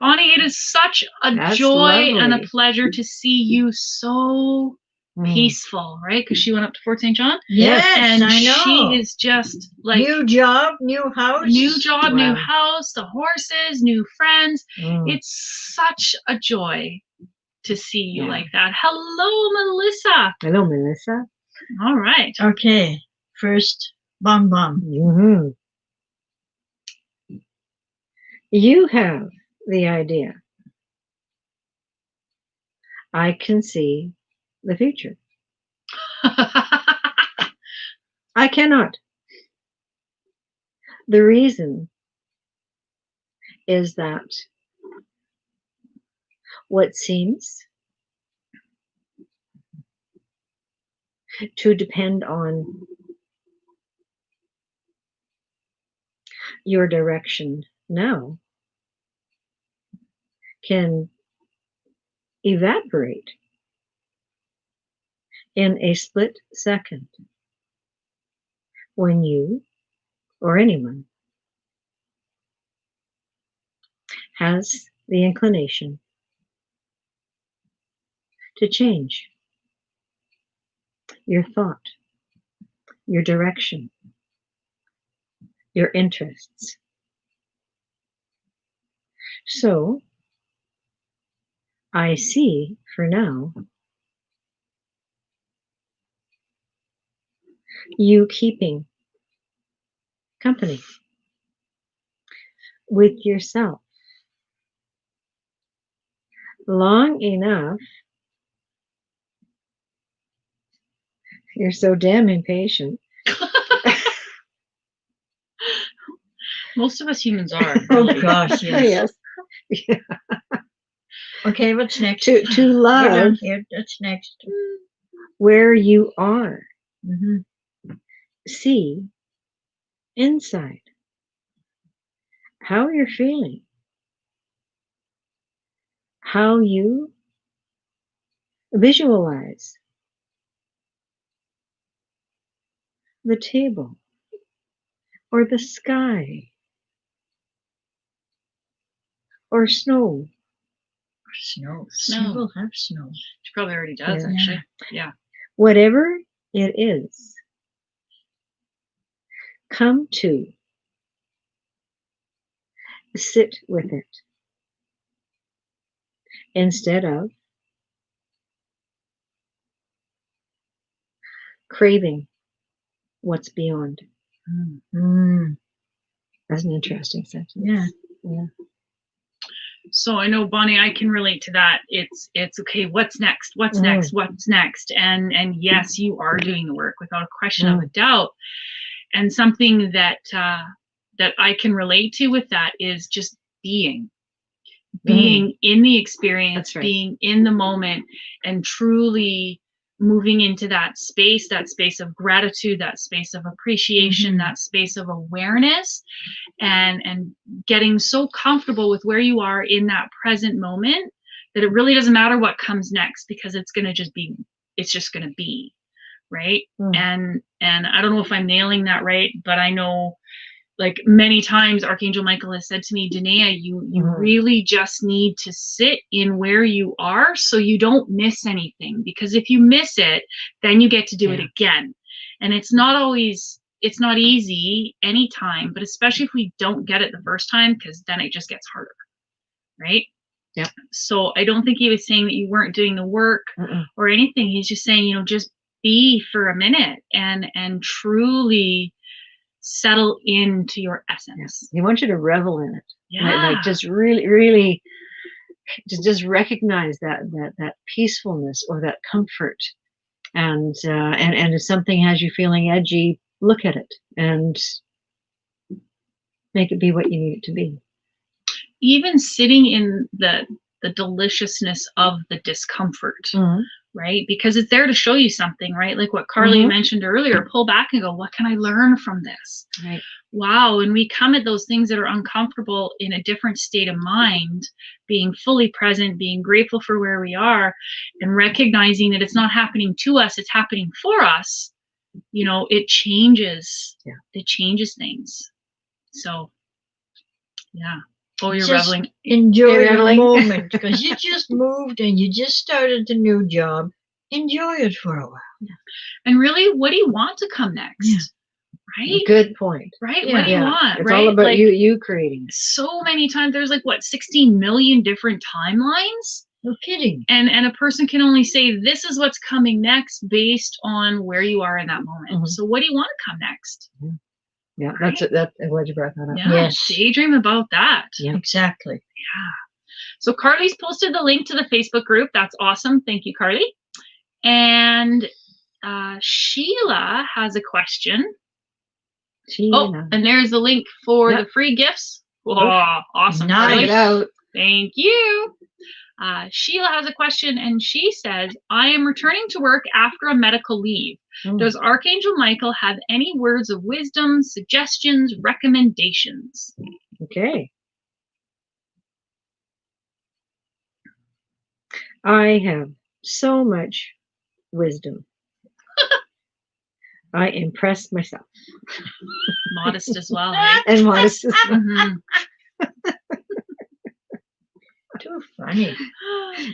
Bonnie, it is such a That's joy and a lovely. pleasure to see you so peaceful, right? Because she went up to Fort St. John. Yes, And I know. she is just like New job, new house. new job, new Wow. house, the horses, new friends. Mm. It's such a joy to see you Yeah. like that. Hello, Melissa. Hello, Melissa. All right. Okay. First, bomb. Mm-hmm. You have the idea. I can see the future. I cannot. The reason is that what seems to depend on your direction now can evaporate in a split second when you or anyone has the inclination to change your thought, your direction, your interests. So I see for now you keeping company with yourself long enough. You're so damn impatient. Most of us humans are. Oh gosh, yes. Yes. Okay, what's next? To Go love down here. That's next. where you are. Mm-hmm. See inside how you're feeling, how you visualize the table or the sky or snow. Snow. Snow. She will have snow. She probably already does, Yeah. actually. Yeah. Whatever it is, come to sit with it instead of craving what's beyond. Mm. That's an interesting sentence. Yeah. Yeah. So I know, Bonnie, I can relate to that. It's okay. What's next? What's next? What's next? And yes, you are doing the work without a question of a doubt. And something that that I can relate to with that is just being in the experience, That's right. being in the moment, and truly moving into that space of gratitude, that space of appreciation, that space of awareness, and getting so comfortable with where you are in that present moment that it really doesn't matter what comes next, because it's just going to be, right? And I don't know if I'm nailing that right, but I know, like, many times Archangel Michael has said to me, Danae, you really just need to sit in where you are so you don't miss anything, because if you miss it, then you get to do it again. And it's not easy anytime, but especially if we don't get it the first time, because then it just gets harder, right? Yeah. So I don't think he was saying that you weren't doing the work or anything. He's just saying, just be for a minute and truly settle into your essence. He wants you to revel in it. Yeah. Like just really just recognize that peacefulness or that comfort. And if something has you feeling edgy, look at it and make it be what you need it to be. Even sitting in the deliciousness of the discomfort, right? Because it's there to show you something, right? Like what Carly mentioned earlier, pull back and go, what can I learn from this? Right. Wow. And we come at those things that are uncomfortable in a different state of mind, being fully present, being grateful for where we are, and recognizing that it's not happening to us, it's happening for us. It changes. Yeah. It changes things. So, yeah. Oh, you're Just reveling. Enjoy the moment, because you just moved and you just started a new job. Enjoy it for a while. Yeah. And really, what do you want to come next? Yeah. Right? Good point. Right? What do you want? It's right? all about you creating it. So many times there's 16 million different timelines. No kidding. And a person can only say this is what's coming next based on where you are in that moment. So what do you want to come next? Yeah, right? That's I'm glad you brought that up. Yeah, yes. Daydream about that. Yeah. Exactly. Yeah. So Carly's posted the link to the Facebook group. That's awesome. Thank you, Carly. And Sheila has a question. Sheila. And there's the link for the free gifts. Oh, awesome. Nice. Carly. Thank you. Sheila has a question, and she says, I am returning to work after a medical leave. Does Archangel Michael have any words of wisdom, suggestions, recommendations? Okay. I have so much wisdom. I impressed myself. Modest as well. Right? And modest as well. Too funny.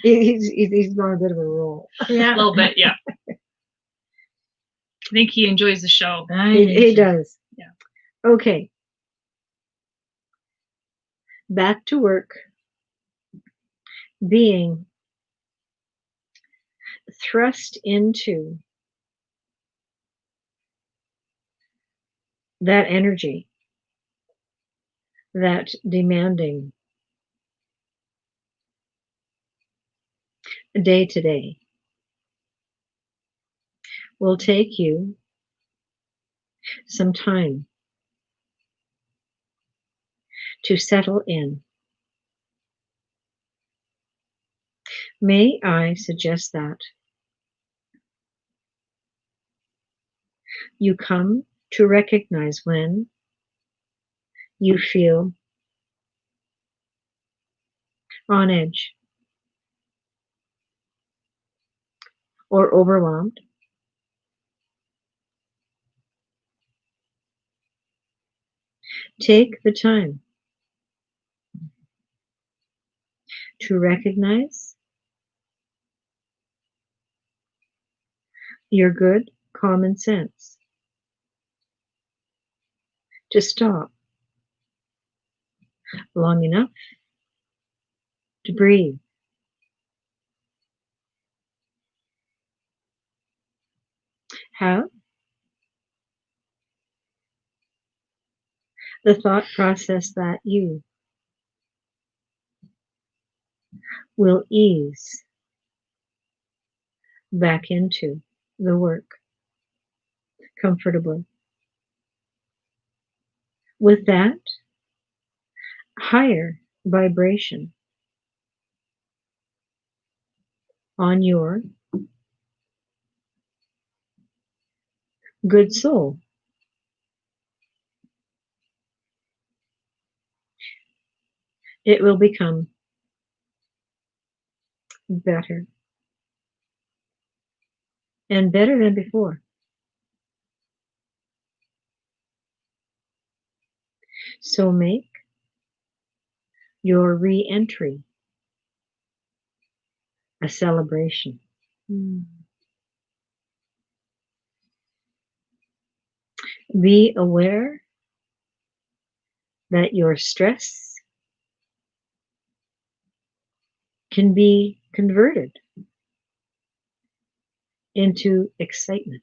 He's on a bit of a roll. Yeah. A little bit, yeah. I think he enjoys the show. He does. Yeah. Okay. Back to work. Being thrust into that energy, that demanding day to day will take you some time to settle in. May I suggest that you come to recognize when you feel on edge or overwhelmed. Take the time to recognize your good common sense to stop long enough to breathe. Have the thought process that you will ease back into the work comfortably. With that, hire vibration on your good soul. It will become better and better than before. So make your re-entry a celebration. Be aware that your stress can be converted into excitement.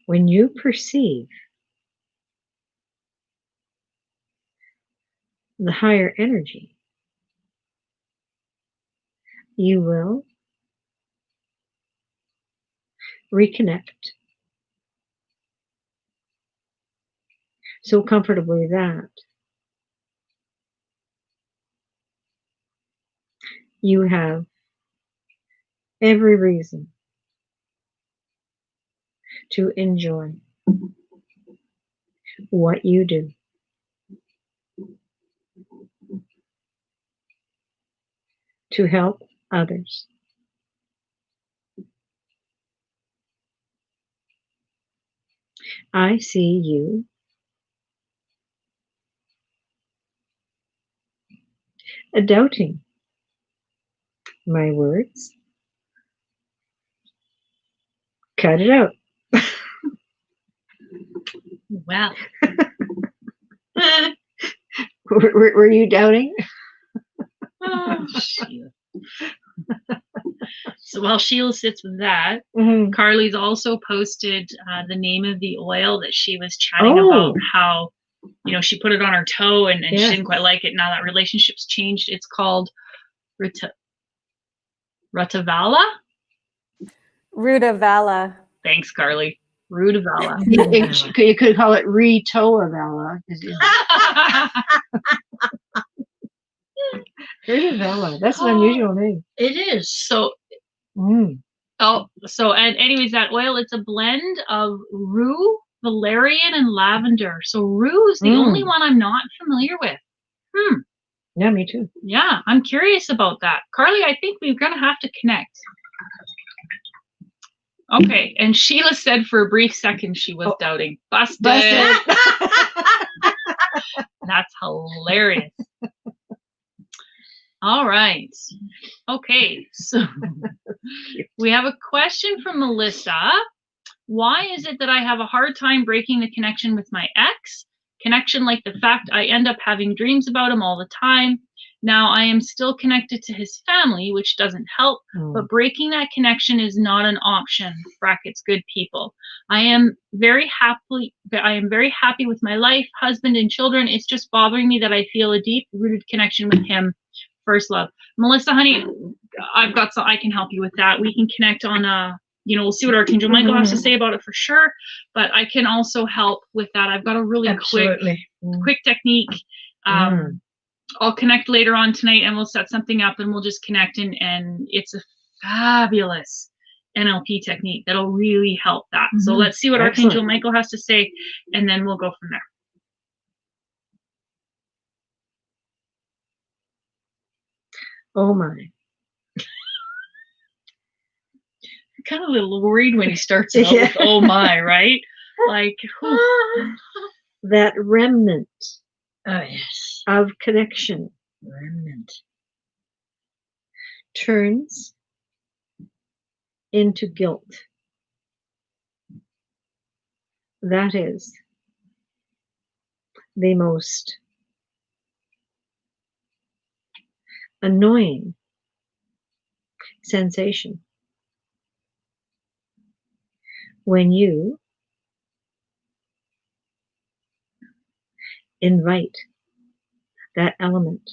When you perceive the higher energy, you will reconnect so comfortably that you have every reason to enjoy what you do. To help others. I see you doubting my words. Cut it out. Well, were you doubting? oh, Sheila. So while Sheila sits with that, Mm-hmm. Carly's also posted the name of the oil that she was chatting about, how, you know, she put it on her toe and she didn't quite like it. Now that relationship's changed. It's called Rutavala? Rutavala. Thanks, Carly. Rutavala. You could call it Retoavala. Rutavala. That's an unusual name. It is. So, and anyways, that oil, it's a blend of rue, valerian, and lavender. So rue is the only one I'm not familiar with. Yeah, me too. Yeah, I'm curious about that. Carly, I think we're going to have to connect. Okay, and Sheila said for a brief second she was doubting. Busted. That's hilarious. All right. Okay, so we have a question from Melissa. Why is it that I have a hard time breaking the connection with my ex? Connection like the fact I end up having dreams about him all the time. Now I am still connected to his family, which doesn't help, but breaking that connection is not an option. Brackets, good people. I am very happy with my life, husband, and children. It's just bothering me that I feel a deep-rooted connection with him. First love. Melissa, honey, I can help you with that. We can connect on we'll see what Archangel Michael has to say about it for sure, but I can also help with that. I've got a really quick technique. I'll connect later on tonight and we'll set something up and we'll just connect, and it's a fabulous NLP technique that'll really help that. So let's see what Archangel Michael has to say, and then we'll go from there. Oh my. I'm kind of a little worried when he starts out with oh my, right? Like, that remnant of connection turns into guilt. That is the most annoying sensation when you invite that element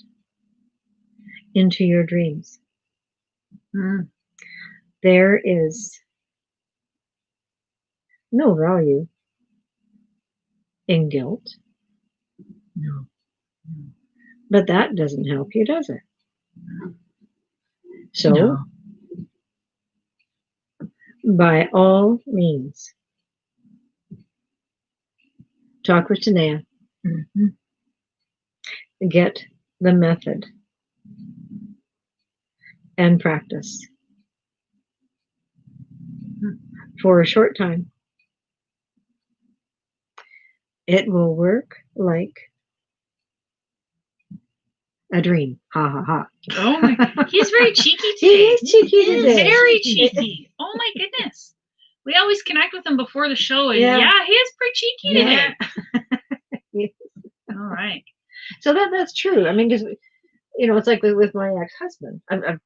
into your dreams. There is no value in guilt. No. But that doesn't help you, does it? So, No. by all means, talk with Tanea. Mhm. Get the method and practice for a short time. It will work like a dream. Ha ha ha. Oh my, he's very cheeky He today. is cheeky He is today. Very cheeky. Oh my goodness. We always connect with him before the show, and Yeah. yeah, he is pretty cheeky today. Yeah. All right. So that's true. I mean, because it's like with my ex-husband. I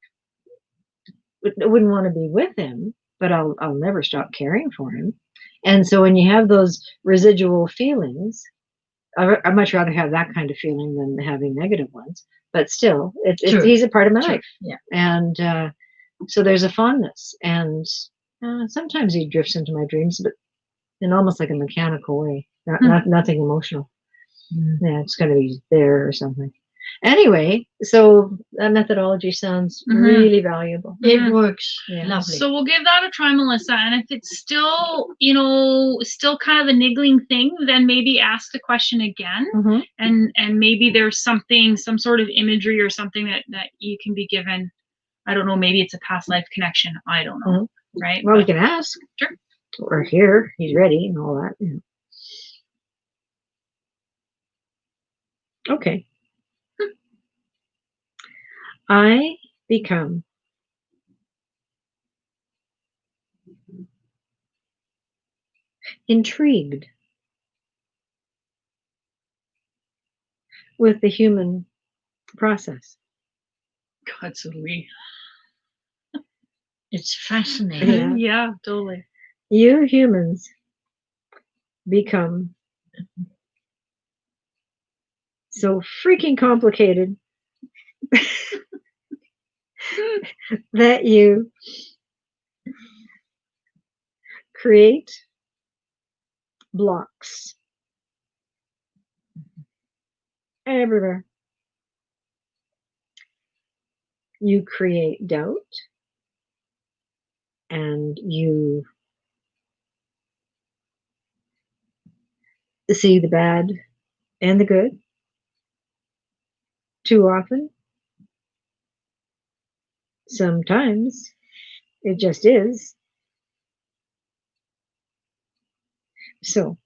wouldn't want to be with him, but I'll never stop caring for him. And so when you have those residual feelings, I'd much rather have that kind of feeling than having negative ones. But still, True. he's a part of my True. life, Yeah. and so there's a fondness. And sometimes he drifts into my dreams, but in almost like a mechanical way, nothing emotional. Yeah, it's going to be there or something. Anyway, so that methodology sounds really valuable. It works. Yeah. Lovely. So we'll give that a try, Melissa. And if it's still, still kind of a niggling thing, then maybe ask the question again. Mhm. And maybe there's some sort of imagery or something that you can be given. I don't know, maybe it's a past life connection. I don't know. Right? Well, we can ask. Sure. Or here, he's ready and all that. Yeah. Okay. I become intrigued with the human process. God, so do we. It's fascinating. Yeah, totally. You humans become so freaking complicated that you create blocks everywhere. You create doubt, and you see the bad and the good too often. Sometimes it just is. So,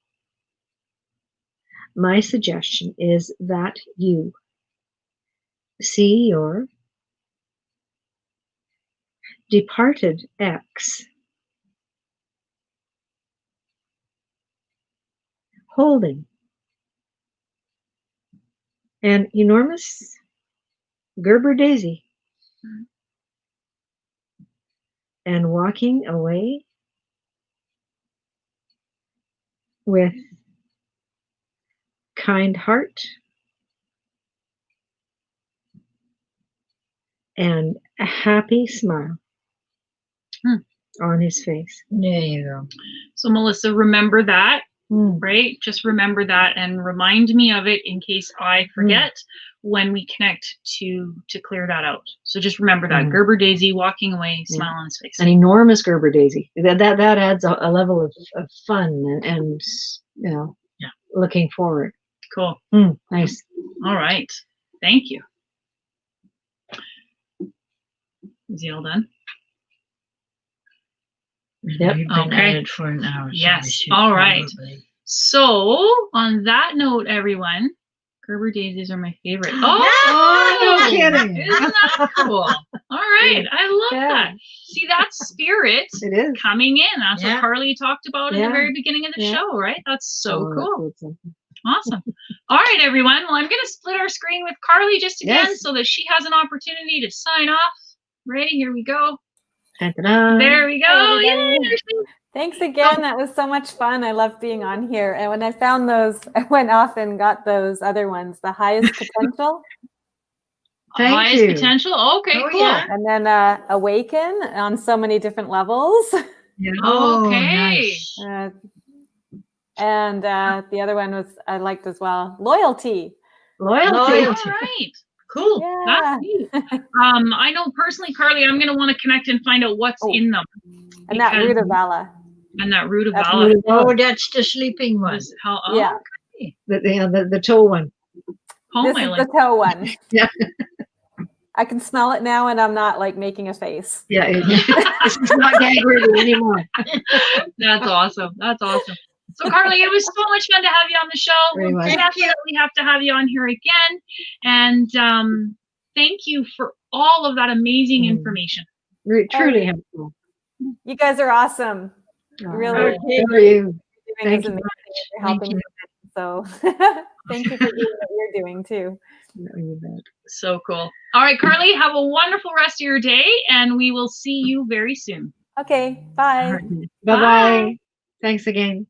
my suggestion is that you see your departed ex holding an enormous Gerber daisy and walking away with kind heart and a happy smile on his face. There you go. So Melissa, remember that, Mm. right? Just remember that and remind me of it in case I forget when we connect to clear that out. So just remember that Gerber daisy, walking away, smile on his face. An enormous Gerber daisy. That adds a level of fun and looking forward. Cool. Nice. All right. Thank you. Is he all done? Yep. We've been Okay. at it for an hour. So Yes. we should All right. probably- So on that note, everyone, Gerber daisies are my favorite. Oh, no kidding. Isn't that cool? All right. I love Yeah. that. See, that's spirit It is. coming in. That's Yeah. what Carly talked about in Yeah. the very beginning of the Yeah. show, right? That's so Oh, cool. that's something. Awesome. All right, everyone. Well, I'm going to split our screen with Carly just again Yes. so that she has an opportunity to sign off. Ready? Here we go. Ta-da. There we go. Hi, Yay, everybody. there she is. Thanks again. That was so much fun. I love being on here. And when I found those, I went off and got those other ones, the highest potential. Thank Highest you. potential. Okay, Oh, cool. yeah. And then awaken on so many different levels. Oh, Okay. nice. And the other one was I liked as well. Loyalty. Loyalty. All Loyalty. right. Cool. Yeah. That's neat. I know personally, Carly, I'm going to want to connect and find out what's in them. And that because- rutavala. And that That's rutavala. Oh, that's the sleeping one. Is how, Yeah. The toe one. home This is I the toe one. Yeah. I can smell it now, and I'm not like making a face. Yeah. It's not gag worthy anymore. That's awesome. That's awesome. So, Carly, it was so much fun to have you on the show. Very We'll much. definitely have to have you on here again. And thank you for all of that amazing information. Truly helpful. You guys are awesome. Really. Okay. How are you? You're doing Thank is you. amazing. You're helping. you. So thank you for doing what you're doing too. You bet. So cool. All right, Carly, have a wonderful rest of your day, and we will see you very soon. Okay. Bye. All right. Bye-bye. Thanks again.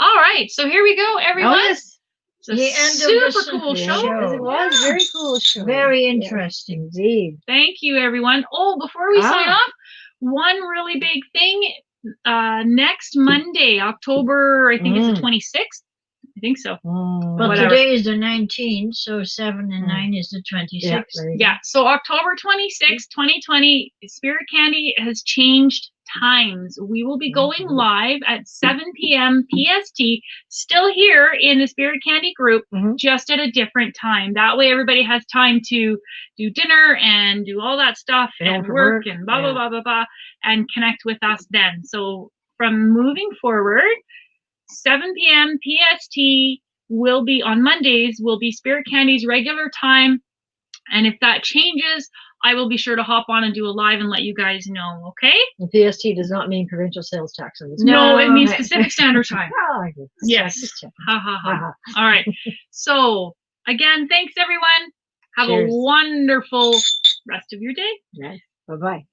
All right, so here we go, everyone. Oh, yes. It's a The end of the super cool show. show. Yes, it was. Very cool show. Very Yeah, interesting. indeed. Thank you, everyone. Oh, before we sign Ah. off, one really big thing. Next Monday, October, I think it's the 26th. I think so. Mm. Well, Whatever. today is the 19th, so 7 and 9 is the 26th. Yeah, there you go. Yeah, so October 26th, 2020, Spirit Candy has changed times. We will be going live at 7 p.m. PST, still here in the Spirit Candy group, Mhm. just at a different time. That way everybody has time to do dinner and do all that stuff Yeah, and for work work, and blah, blah, yeah. blah, blah, blah, and connect with us then. So from moving forward, 7 p.m. PST will be on Mondays, will be Spirit Candy's regular time. And if that changes, I will be sure to hop on and do a live and let you guys know, okay? And PST does not mean provincial sales tax on this. No, it means Okay. Pacific Standard Time. Oh, I guess. Yes. Just checking. Ha ha ha. Uh-huh. All right. So, again, thanks everyone. Have Cheers. a wonderful rest of your day. Yeah. Bye-bye.